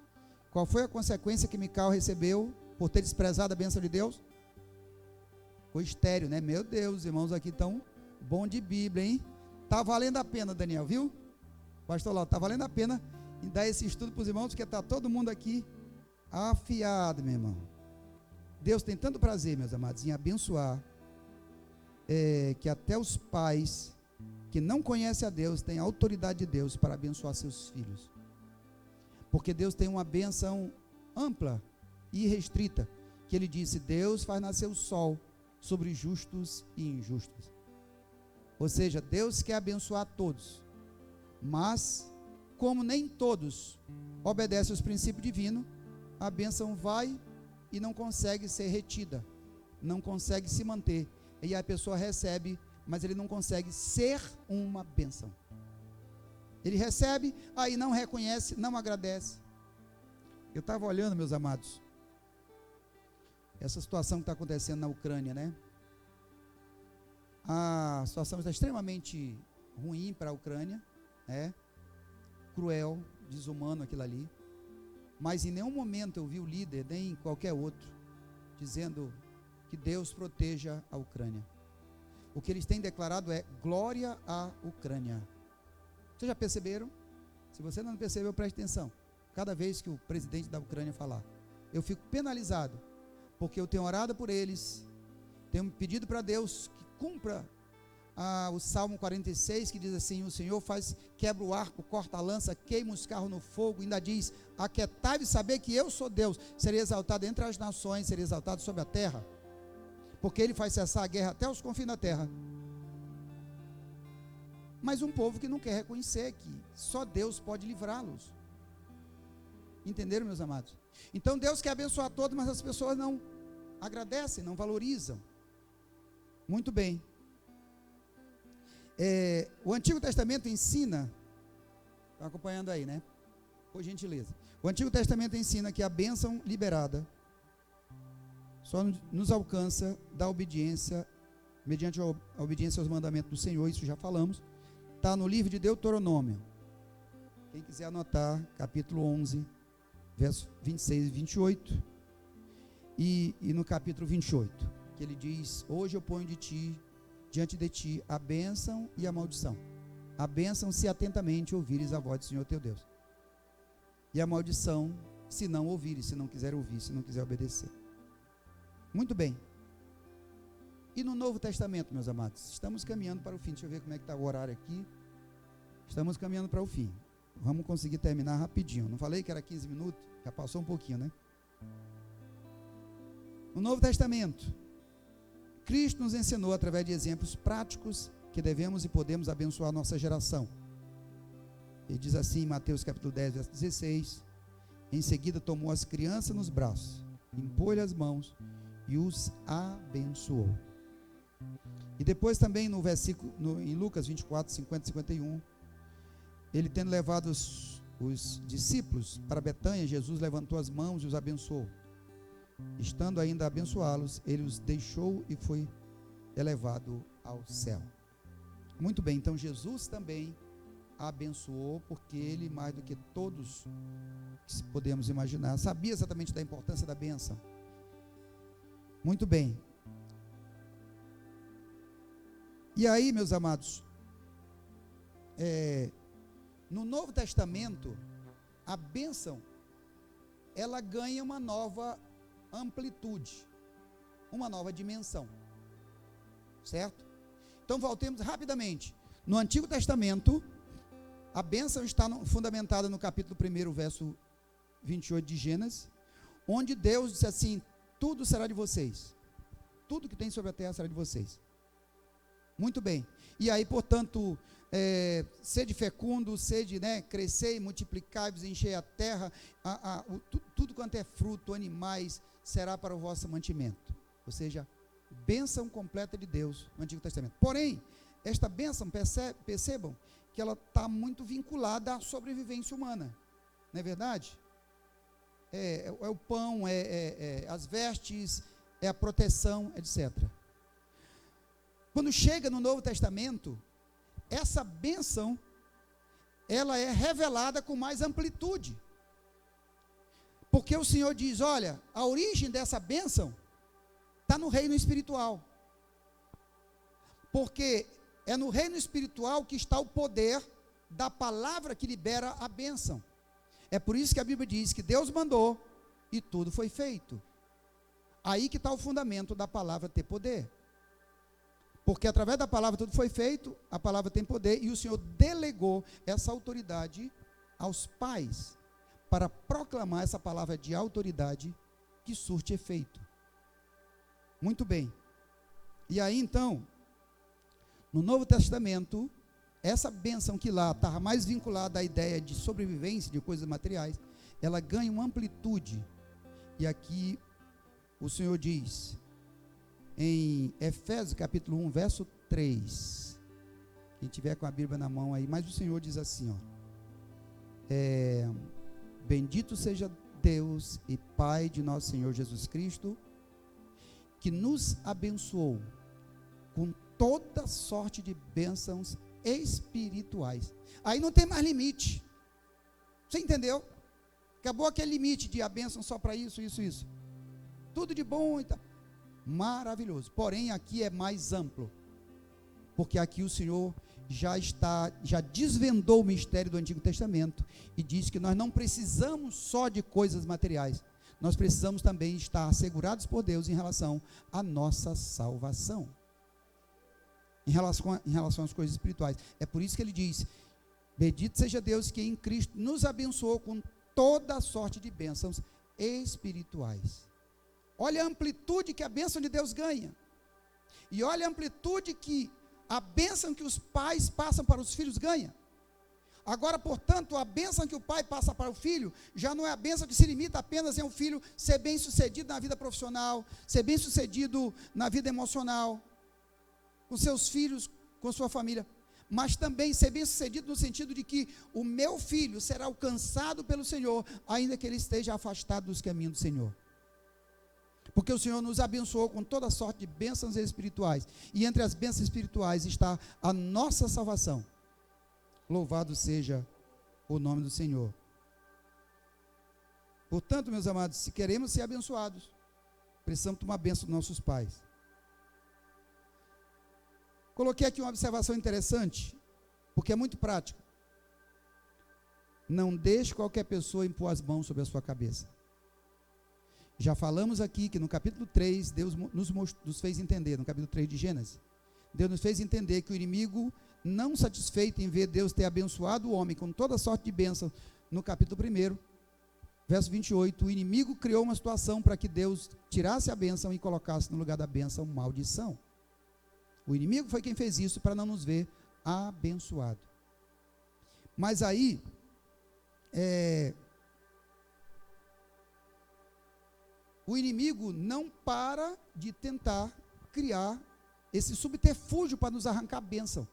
Qual foi a consequência que Mical recebeu por ter desprezado a bênção de Deus? Ficou estéril, né? Meu Deus, os irmãos aqui estão bom de Bíblia, hein? Tá valendo a pena, Daniel, viu? Pastor Lauro, tá valendo a pena dar esse estudo para os irmãos, porque está todo mundo aqui afiado, meu irmão. Deus tem tanto prazer, meus amados, em abençoar, que até os pais que não conhecem a Deus têm a autoridade de Deus para abençoar seus filhos. Porque Deus tem uma bênção ampla e restrita, que Ele disse: Deus faz nascer o sol sobre justos e injustos. Ou seja, Deus quer abençoar todos, mas como nem todos obedecem aos princípios divinos, a bênção vai e não consegue ser retida, não consegue se manter, e a pessoa recebe, mas ele não consegue ser uma bênção. Ele recebe, aí não reconhece, não agradece. Eu estava olhando, meus amados, essa situação que está acontecendo na Ucrânia, né? A situação está extremamente ruim para a Ucrânia, né? Cruel, desumano aquilo ali. Mas em nenhum momento eu vi o líder, nem qualquer outro, dizendo que Deus proteja a Ucrânia. O que eles têm declarado é glória à Ucrânia. Vocês já perceberam? Se você não percebeu, preste atenção. Cada vez que o presidente da Ucrânia falar, eu fico penalizado, porque eu tenho orado por eles, tenho pedido para Deus que cumpra o Salmo 46, que diz assim: o Senhor quebra o arco, corta a lança, queima os carros no fogo, ainda diz: aquietai e saber que eu sou Deus, serei exaltado entre as nações, serei exaltado sobre a terra, porque Ele faz cessar a guerra até os confins da terra. Mas um povo que não quer reconhecer que só Deus pode livrá-los. Entenderam, meus amados? Então Deus quer abençoar todos, mas as pessoas não agradecem, não valorizam. Muito bem. O Antigo Testamento ensina, está acompanhando aí, né? Por gentileza. O Antigo Testamento ensina que a bênção liberada só nos alcança da obediência, mediante a obediência aos mandamentos do Senhor. Isso já falamos. Está no livro de Deuteronômio. Quem quiser anotar, capítulo 11, versos 26 e 28. E no capítulo 28, que ele diz: hoje eu ponho diante de ti a bênção e a maldição. A bênção, se atentamente ouvires a voz do Senhor teu Deus. E a maldição, se não ouvires, se não quiser ouvir, se não quiser obedecer. Muito bem. E no Novo Testamento, meus amados, estamos caminhando para o fim. Deixa eu ver como é que está o horário aqui. Estamos caminhando para o fim. Vamos conseguir terminar rapidinho. Não falei que era 15 minutos? Já passou um pouquinho, né? No Novo Testamento, Cristo nos ensinou através de exemplos práticos que devemos e podemos abençoar a nossa geração. Ele diz assim em Mateus capítulo 10, verso 16: em seguida tomou as crianças nos braços, impôs-lhe as mãos e os abençoou. E depois também no versículo, em Lucas 24, 50 e 51, ele tendo levado os discípulos para Betânia, Jesus levantou as mãos e os abençoou. Estando ainda a abençoá-los, ele os deixou e foi elevado ao céu. Muito bem, então Jesus também abençoou, porque ele, mais do que todos que podemos imaginar, sabia exatamente da importância da bênção. Muito bem. E aí, meus amados, no Novo Testamento, a bênção, ela ganha uma nova amplitude, uma nova dimensão, certo? Então voltemos rapidamente. No Antigo Testamento, A bênção está fundamentada no capítulo 1, verso 28 de Gênesis, onde Deus disse assim: tudo será de vocês, tudo que tem sobre a terra será de vocês. Muito bem. E aí, portanto, sede fecundo, sede, crescer e multiplicar-vos, encher a terra, tudo quanto é fruto, animais, será para o vosso mantimento. Ou seja, bênção completa de Deus no Antigo Testamento. Porém, esta bênção, percebam que ela está muito vinculada à sobrevivência humana, não é verdade? É o pão, as vestes, é a proteção, etc. Quando chega no Novo Testamento, essa bênção, ela é revelada com mais amplitude. Porque o Senhor diz: olha, a origem dessa bênção está no reino espiritual. Porque é no reino espiritual que está o poder da palavra que libera a bênção. É por isso que a Bíblia diz que Deus mandou e tudo foi feito. Aí que está o fundamento da palavra ter poder. Porque através da palavra tudo foi feito, a palavra tem poder, e o Senhor delegou essa autoridade aos pais, para proclamar essa palavra de autoridade que surte efeito. Muito bem. E aí então, no Novo Testamento, essa bênção que lá estava mais vinculada à ideia de sobrevivência, de coisas materiais, ela ganha uma amplitude. E aqui o Senhor diz, em Efésios capítulo 1, verso 3, quem tiver com a Bíblia na mão aí, mas o Senhor diz assim, bendito seja Deus e Pai de nosso Senhor Jesus Cristo, que nos abençoou com toda sorte de bênçãos espirituais. Aí não tem mais limite. Você entendeu? Acabou aquele limite de a bênção só para isso. Tudo de bom e tal. Maravilhoso. Porém, aqui é mais amplo. Porque aqui o Senhor já desvendou o mistério do Antigo Testamento e diz que nós não precisamos só de coisas materiais. Nós precisamos também estar assegurados por Deus em relação à nossa salvação. Em relação às coisas espirituais. É por isso que ele diz: bendito seja Deus que em Cristo nos abençoou com toda a sorte de bênçãos espirituais. Olha a amplitude que a bênção de Deus ganha. E olha a amplitude que a bênção que os pais passam para os filhos ganha. Agora, portanto, a bênção que o pai passa para o filho, já não é a bênção que se limita apenas em um filho ser bem sucedido na vida profissional, ser bem sucedido na vida emocional, com seus filhos, com sua família, mas também ser bem sucedido no sentido de que o meu filho será alcançado pelo Senhor, ainda que ele esteja afastado dos caminhos do Senhor. Porque o Senhor nos abençoou com toda sorte de bênçãos espirituais, e entre as bênçãos espirituais está a nossa salvação. Louvado seja o nome do Senhor. Portanto, meus amados, se queremos ser abençoados, precisamos tomar a bênção dos nossos pais. Coloquei aqui uma observação interessante, porque é muito prática. Não deixe qualquer pessoa impor as mãos sobre a sua cabeça. Já falamos aqui que no capítulo 3, Deus nos fez entender, no capítulo 3 de Gênesis, Deus nos fez entender que o inimigo, não satisfeito em ver Deus ter abençoado o homem com toda sorte de bênção, no capítulo 1, verso 28, o inimigo criou uma situação para que Deus tirasse a bênção e colocasse no lugar da bênção maldição. O inimigo foi quem fez isso para não nos ver abençoado. Mas aí, o inimigo não para de tentar criar esse subterfúgio para nos arrancar a bênção.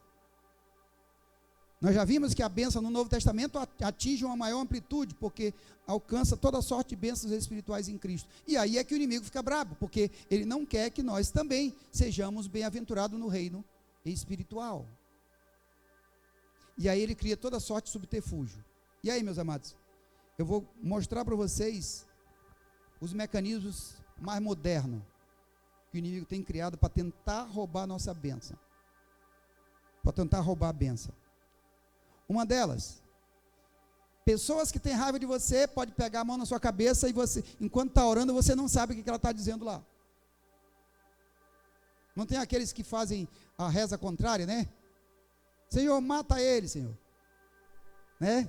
Nós já vimos que a bênção no Novo Testamento atinge uma maior amplitude, porque alcança toda sorte de bênçãos espirituais em Cristo. E aí é que o inimigo fica bravo, porque ele não quer que nós também sejamos bem-aventurados no reino espiritual. E aí ele cria toda sorte de subterfúgio. E aí, meus amados, eu vou mostrar para vocês os mecanismos mais modernos que o inimigo tem criado para tentar roubar a nossa bênção. Para tentar roubar a bênção. Uma delas, pessoas que têm raiva de você, pode pegar a mão na sua cabeça e você, enquanto está orando, você não sabe o que ela está dizendo lá. Não tem aqueles que fazem a reza contrária, né? Senhor, mata ele, Senhor. né?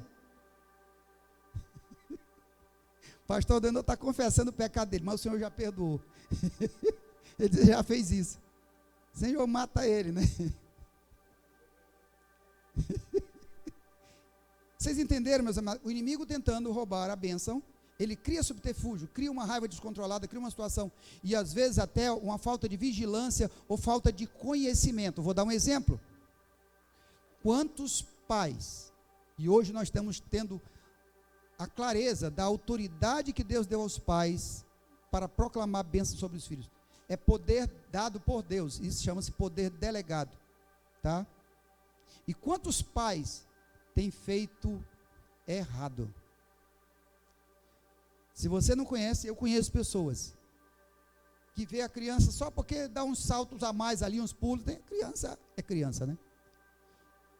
O pastor Daniel está confessando o pecado dele, mas o Senhor já perdoou. Ele já fez isso. Senhor, mata ele, né? Vocês entenderam, meus amados? O inimigo tentando roubar a bênção, ele cria subterfúgio, cria uma raiva descontrolada, cria uma situação, e às vezes até uma falta de vigilância ou falta de conhecimento. Vou dar um exemplo. Quantos pais, e hoje nós estamos tendo a clareza da autoridade que Deus deu aos pais para proclamar bênção sobre os filhos. É poder dado por Deus, isso chama-se poder delegado, tá? E quantos pais têm feito errado? Se você não conhece, eu conheço pessoas que vê a criança só porque dá uns saltos a mais ali, uns pulos, criança é criança, né?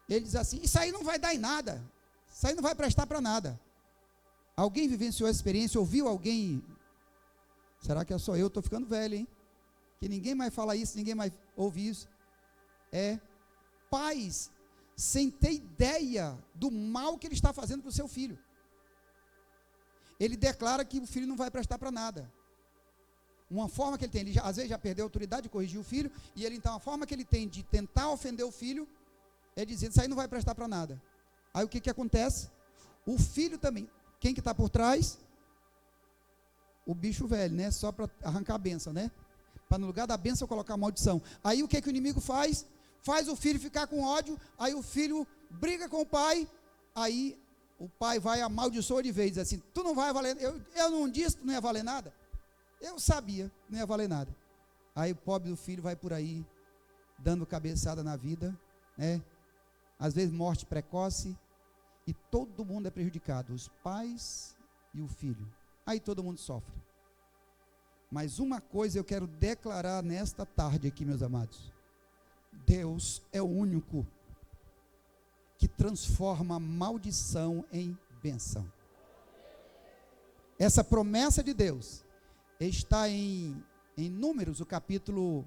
Ele diz assim, isso aí não vai dar em nada, isso aí não vai prestar para nada. Alguém vivenciou a experiência, ouviu alguém, será que é só eu? Estou ficando velho, hein? Que ninguém mais fala isso, ninguém mais ouve isso. Pais sem ter ideia do mal que ele está fazendo para o seu filho. Ele declara que o filho não vai prestar para nada. Uma forma que ele tem, às vezes já perdeu a autoridade de corrigir o filho, e ele então, a forma que ele tem de tentar ofender o filho, é dizer, isso aí não vai prestar para nada. Aí o que acontece? O filho também, quem que está por trás? O bicho velho, né? Só para arrancar a bênção, né? Para no lugar da bênção colocar a maldição. Aí o que o inimigo faz? Faz o filho ficar com ódio, aí o filho briga com o pai, aí o pai vai amaldiçoar de vez, diz assim, tu não vai valer, eu não disse que não ia valer nada, eu sabia que não ia valer nada. Aí o pobre do filho vai por aí, dando cabeçada na vida, né? Às vezes morte precoce, e todo mundo é prejudicado, os pais e o filho, aí todo mundo sofre. Mas uma coisa eu quero declarar nesta tarde aqui, meus amados, Deus é o único que transforma maldição em bênção. Essa promessa de Deus está em Números, o capítulo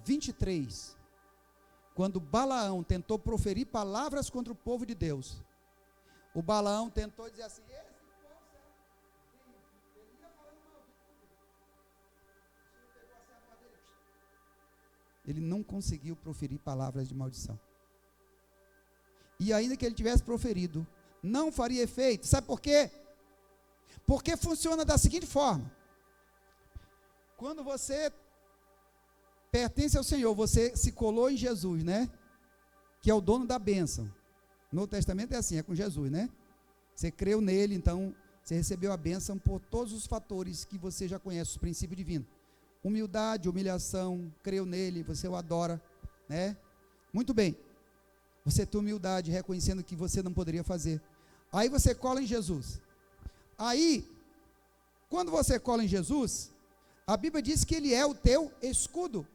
23, quando Balaão tentou proferir palavras contra o povo de Deus. O Balaão tentou dizer assim, ele não conseguiu proferir palavras de maldição. E ainda que ele tivesse proferido, não faria efeito. Sabe por quê? Porque funciona da seguinte forma: quando você pertence ao Senhor, você se colou em Jesus, né? Que é o dono da bênção. No Testamento é assim, é com Jesus, né? Você creu nele, então você recebeu a bênção por todos os fatores que você já conhece, os princípios divinos. Humildade, humilhação, creu nele, você o adora, né? Muito bem. Você tem humildade, reconhecendo que você não poderia fazer. Aí você cola em Jesus. Aí, quando você cola em Jesus, a Bíblia diz que ele é o teu escudo.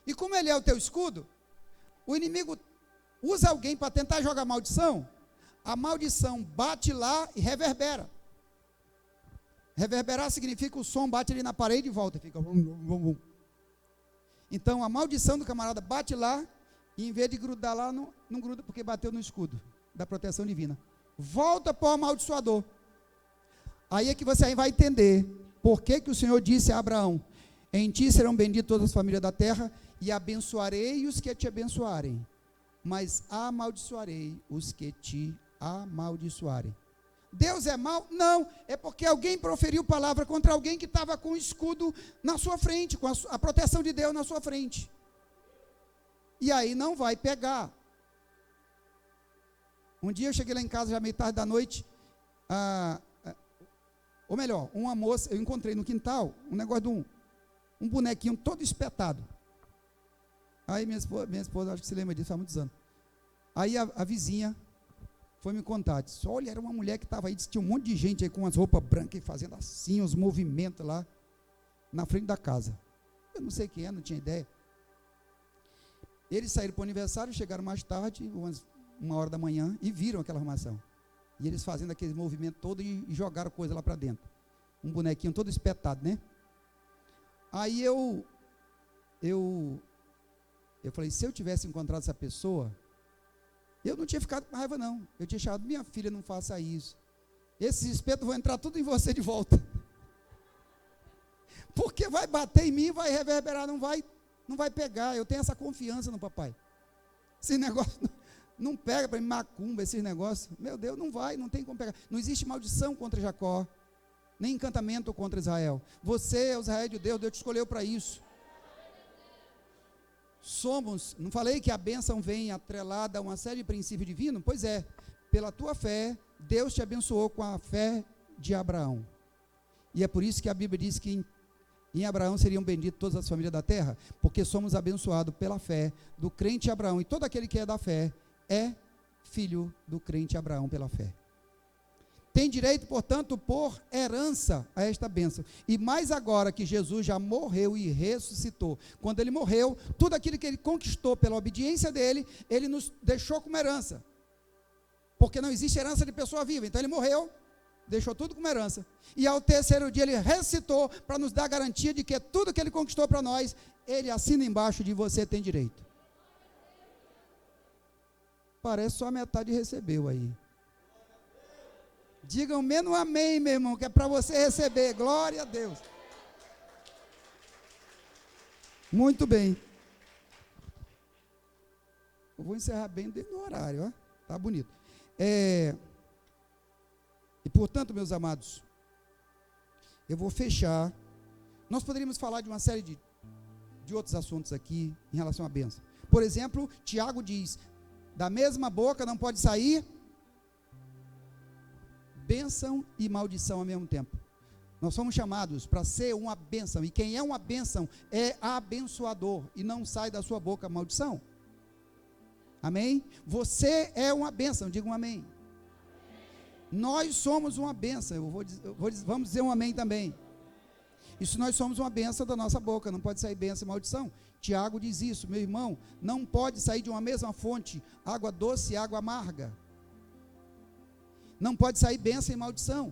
E como ele é o teu escudo, o inimigo usa alguém para tentar jogar maldição, a maldição bate lá e reverbera. Reverberar significa o som bate ali na parede e volta, fica vum, vum, vum. Então a maldição do camarada bate lá, e em vez de grudar lá, não gruda porque bateu no escudo da proteção divina. Volta para o amaldiçoador. Aí é que você vai entender por que o Senhor disse a Abraão, em ti serão benditas todas as famílias da terra, e abençoarei os que te abençoarem, mas amaldiçoarei os que te amaldiçoarem. Deus é mau? Não, é porque alguém proferiu palavra contra alguém que estava com o escudo na sua frente, com a proteção de Deus na sua frente. E aí não vai pegar. Um dia eu cheguei lá em casa, já meio tarde da noite, ou melhor, uma moça, eu encontrei no quintal, um negócio de um bonequinho todo espetado. Aí minha esposa, acho que se lembra disso há muitos anos. Aí a vizinha foi me contar, disse, olha, era uma mulher que estava aí, disse, tinha um monte de gente aí com umas roupas brancas e fazendo assim, os movimentos lá, na frente da casa. Eu não sei quem é, não tinha ideia. Eles saíram para o aniversário, chegaram mais tarde, uma hora da manhã, e viram aquela armação. E eles fazendo aquele movimento todo e jogaram coisa lá para dentro. Um bonequinho todo espetado, né? Aí eu Eu falei, se eu tivesse encontrado essa pessoa, eu não tinha ficado com raiva não. Eu tinha chamado, minha filha, não faça isso. Esses espetos vão entrar tudo em você de volta. Porque vai bater em mim, vai reverberar, não vai pegar. Eu tenho essa confiança no papai. Esse negócio não pega para mim, macumba, esses negócios. Meu Deus, não tem como pegar. Não existe maldição contra Jacó, nem encantamento contra Israel. Você é o Israel de Deus, Deus te escolheu para isso. Não falei que a bênção vem atrelada a uma série de princípios divinos? Pois é, pela tua fé, Deus te abençoou com a fé de Abraão. E é por isso que a Bíblia diz que em Abraão seriam benditas todas as famílias da terra, porque somos abençoados pela fé do crente Abraão, e todo aquele que é da fé é filho do crente Abraão pela fé. Tem direito, portanto, por herança a esta bênção. E mais agora que Jesus já morreu e ressuscitou. Quando ele morreu, tudo aquilo que ele conquistou pela obediência dele, ele nos deixou como herança. Porque não existe herança de pessoa viva. Então ele morreu, deixou tudo como herança. E ao terceiro dia ele ressuscitou para nos dar a garantia de que tudo que ele conquistou para nós, ele assina embaixo de você tem direito. Parece só a metade recebeu aí. Digam menos amém, meu irmão, que é para você receber. Glória a Deus. Muito bem. Eu vou encerrar bem dentro do horário, ó. Tá bonito. E portanto, meus amados, eu vou fechar. Nós poderíamos falar de uma série de outros assuntos aqui em relação à bênção. Por exemplo, Tiago diz: da mesma boca não pode sair bênção e maldição ao mesmo tempo. Nós somos chamados para ser uma bênção, e quem é uma bênção é abençoador, e não sai da sua boca maldição. Amém? Você é uma bênção, diga um amém. Nós somos uma bênção, vamos dizer um amém também. Isso, nós somos uma bênção da nossa boca, não pode sair bênção e maldição. Tiago diz isso, meu irmão, não pode sair de uma mesma fonte, água doce e água amarga. Não pode sair bênção e maldição.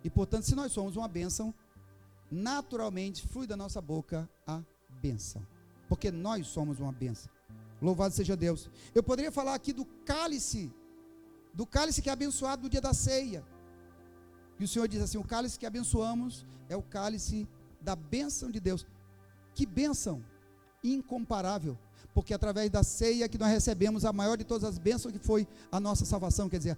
E portanto, se nós somos uma bênção, naturalmente flui da nossa boca a bênção. Porque nós somos uma bênção. Louvado seja Deus. Eu poderia falar aqui do cálice que é abençoado no dia da ceia. E o Senhor diz assim: o cálice que abençoamos é o cálice da bênção de Deus. Que bênção incomparável. Porque através da ceia que nós recebemos a maior de todas as bênçãos, que foi a nossa salvação, quer dizer,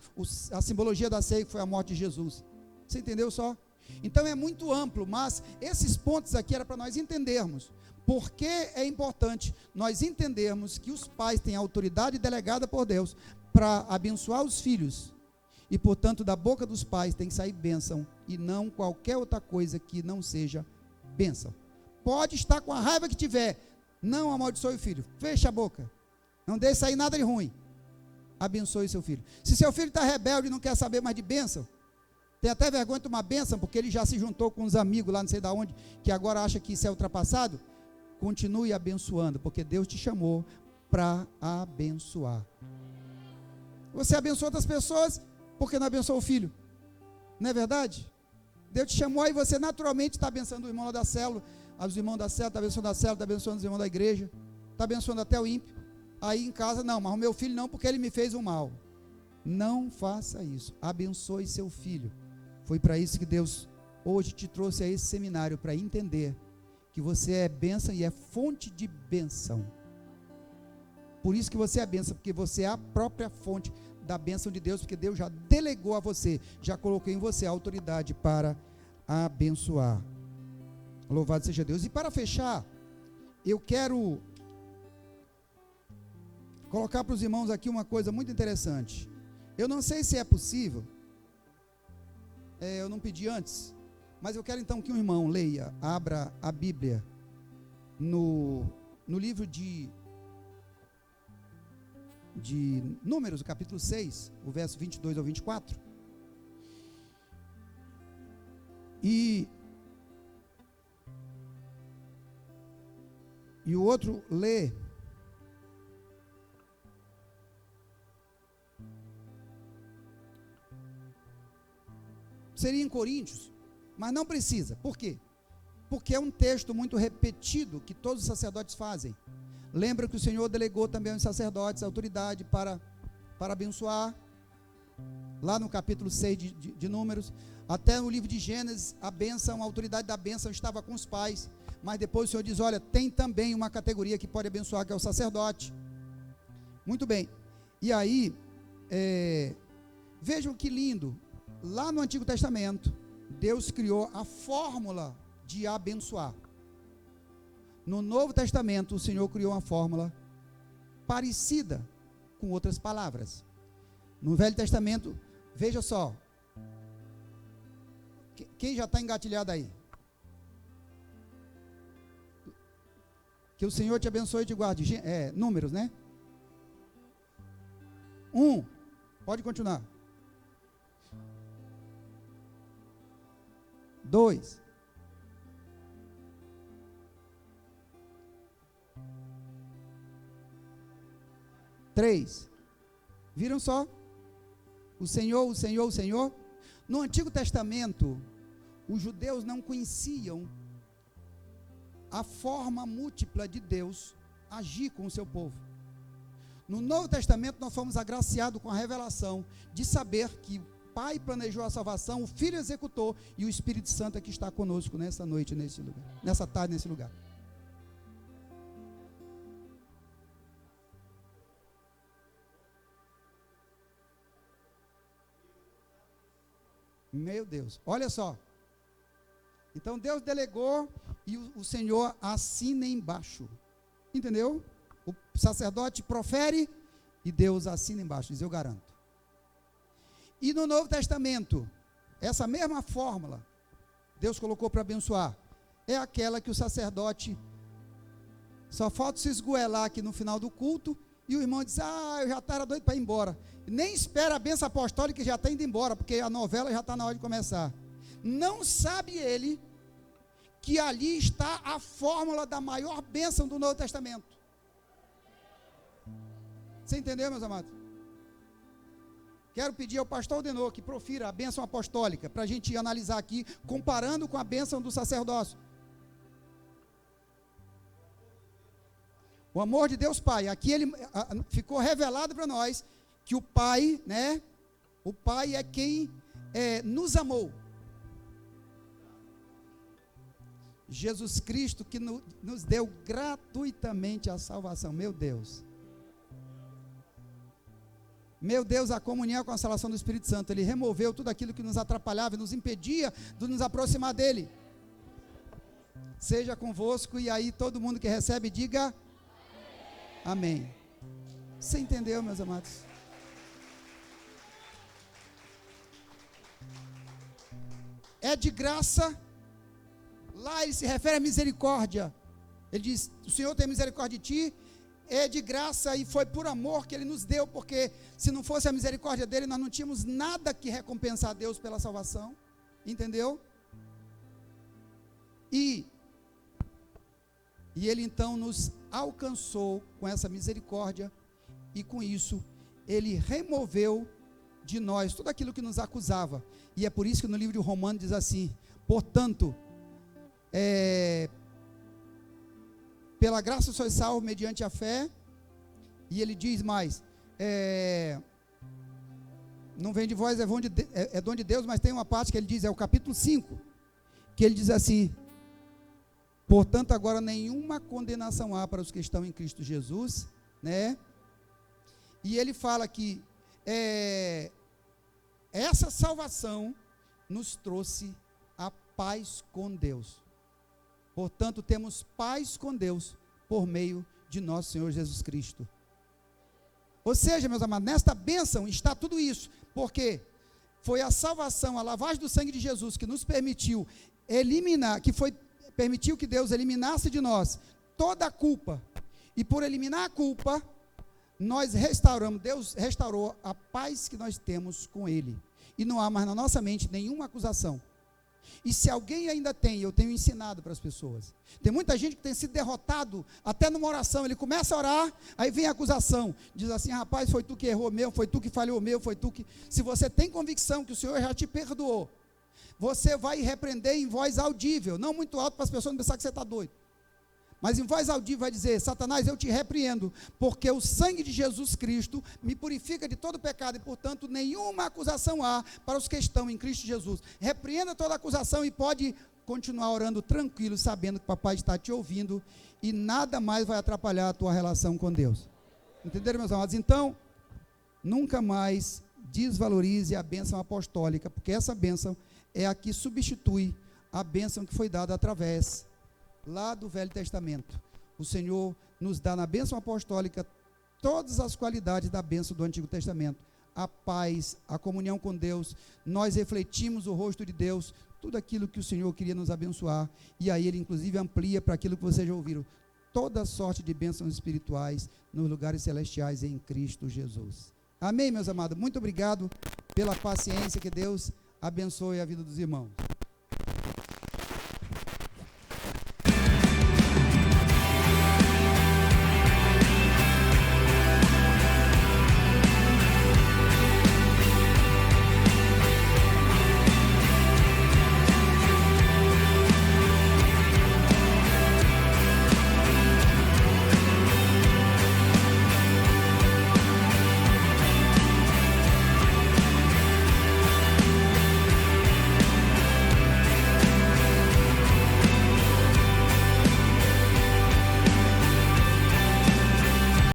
a simbologia da ceia que foi a morte de Jesus. Você entendeu só? Então é muito amplo, mas esses pontos aqui era para nós entendermos. Porque é importante nós entendermos que os pais têm autoridade delegada por Deus para abençoar os filhos. E portanto da boca dos pais tem que sair bênção e não qualquer outra coisa que não seja bênção. Pode estar com a raiva que tiver, não amaldiçoe o filho, fecha a boca, não deixe sair nada de ruim, abençoe seu filho. Se seu filho está rebelde e não quer saber mais de bênção, tem até vergonha de tomar bênção, porque ele já se juntou com uns amigos lá não sei de onde, que agora acha que isso é ultrapassado, continue abençoando, porque Deus te chamou para abençoar. Você abençoa outras pessoas, porque não abençoa o filho, não é verdade? Deus te chamou e você naturalmente está abençoando o irmão lá da célula, os irmãos da célula, está abençoando a célula, está abençoando os irmãos da igreja, está abençoando até o ímpio. Aí em casa, não, mas o meu filho não, porque ele me fez um mal. Não faça isso, abençoe seu filho. Foi para isso que Deus hoje te trouxe a esse seminário, para entender que você é bênção e é fonte de bênção. Por isso que você é bênção, porque você é a própria fonte da bênção de Deus, porque Deus já delegou a você, já colocou em você a autoridade para abençoar. Louvado seja Deus. E para fechar, eu quero colocar para os irmãos aqui uma coisa muito interessante. Eu não sei se é possível, eu não pedi antes, mas eu quero então que um irmão leia, abra a Bíblia no livro de Números, capítulo 6, o verso 22 ao 24. E o outro lê seria em Coríntios, mas não precisa. Por quê? Porque é um texto muito repetido que todos os sacerdotes fazem. Lembra que o Senhor delegou também aos sacerdotes a autoridade para abençoar. Lá no capítulo 6 de Números, até no livro de Gênesis, a autoridade da bênção estava com os pais, mas depois o Senhor diz, olha, tem também uma categoria que pode abençoar, que é o sacerdote. Muito bem, e aí, vejam que lindo, lá no Antigo Testamento, Deus criou a fórmula de abençoar. No Novo Testamento, o Senhor criou uma fórmula parecida, com outras palavras. No Velho Testamento, veja só, quem já está engatilhado aí? Que o Senhor te abençoe e te guarde. Números, né? 1, pode continuar. 2, 3, viram só? O Senhor, o Senhor, o Senhor. No Antigo Testamento, os judeus não conheciam a forma múltipla de Deus agir com o seu povo. No Novo Testamento, nós fomos agraciados com a revelação de saber que o Pai planejou a salvação, o Filho executou e o Espírito Santo é que está conosco nessa noite, nesse lugar, nessa tarde, nesse lugar. Meu Deus, olha só. Então Deus delegou e o Senhor assina embaixo. Entendeu? O sacerdote profere e Deus assina embaixo, diz, eu garanto. E no Novo Testamento, essa mesma fórmula, Deus colocou para abençoar, é aquela que o sacerdote, só falta se esgoelar aqui no final do culto, e o irmão diz, eu já estava doido para ir embora. Nem espera a bênção apostólica que já está indo embora, porque a novela já está na hora de começar. Não sabe ele que ali está a fórmula da maior bênção do Novo Testamento. Você entendeu, meus amados? Quero pedir ao pastor Denô que profira a bênção apostólica, para a gente analisar aqui, comparando com a bênção do sacerdócio. O amor de Deus Pai, aqui ele ficou revelado para nós, que o Pai, né? O Pai é quem nos amou. Jesus Cristo que nos deu gratuitamente a salvação. Meu Deus, a comunhão com a salvação do Espírito Santo. Ele removeu tudo aquilo que nos atrapalhava e nos impedia de nos aproximar dele. Seja convosco, e aí todo mundo que recebe, diga amém. Você entendeu, meus amados? É de graça. Lá ele se refere à misericórdia. Ele diz, o Senhor tem misericórdia de ti. É de graça e foi por amor que ele nos deu, porque se não fosse a misericórdia dele, nós não tínhamos nada que recompensar a Deus pela salvação. Entendeu? E ele então nos alcançou com essa misericórdia, e com isso ele removeu de nós tudo aquilo que nos acusava. E é por isso que no livro de Romanos diz assim, portanto, pela graça sois salvos mediante a fé. E ele diz mais, não vem de vós, é dom de Deus, mas tem uma parte que ele diz, é o capítulo 5, que ele diz assim, portanto agora nenhuma condenação há para os que estão em Cristo Jesus, né? E ele fala que essa salvação nos trouxe a paz com Deus. Portanto, temos paz com Deus por meio de nosso Senhor Jesus Cristo. Ou seja, meus amados, nesta bênção está tudo isso, porque foi a salvação, a lavagem do sangue de Jesus que nos permitiu eliminar, permitiu que Deus eliminasse de nós toda a culpa, e por eliminar a culpa, Deus restaurou a paz que nós temos com Ele, e não há mais na nossa mente nenhuma acusação. E se alguém ainda tem, eu tenho ensinado para as pessoas, tem muita gente que tem sido derrotado, até numa oração, ele começa a orar, aí vem a acusação, diz assim, rapaz, foi tu que errou meu, foi tu que falhou meu, foi tu que... Se você tem convicção que o Senhor já te perdoou, você vai repreender em voz audível, não muito alto para as pessoas não pensarem que você está doido, mas em voz audível vai dizer: Satanás, eu te repreendo, porque o sangue de Jesus Cristo me purifica de todo pecado, e portanto nenhuma acusação há para os que estão em Cristo Jesus. Repreenda toda acusação e pode continuar orando tranquilo, sabendo que o papai está te ouvindo, e nada mais vai atrapalhar a tua relação com Deus. Entenderam, meus amados? Então, nunca mais desvalorize a bênção apostólica, porque essa bênção é a que substitui a bênção que foi dada através lá do Velho Testamento. O Senhor nos dá na bênção apostólica todas as qualidades da bênção do Antigo Testamento: a paz, a comunhão com Deus, nós refletimos o rosto de Deus, tudo aquilo que o Senhor queria nos abençoar, e aí Ele inclusive amplia para aquilo que vocês já ouviram, toda sorte de bênçãos espirituais nos lugares celestiais em Cristo Jesus. Amém, meus amados? Muito obrigado pela paciência, que Deus abençoe a vida dos irmãos.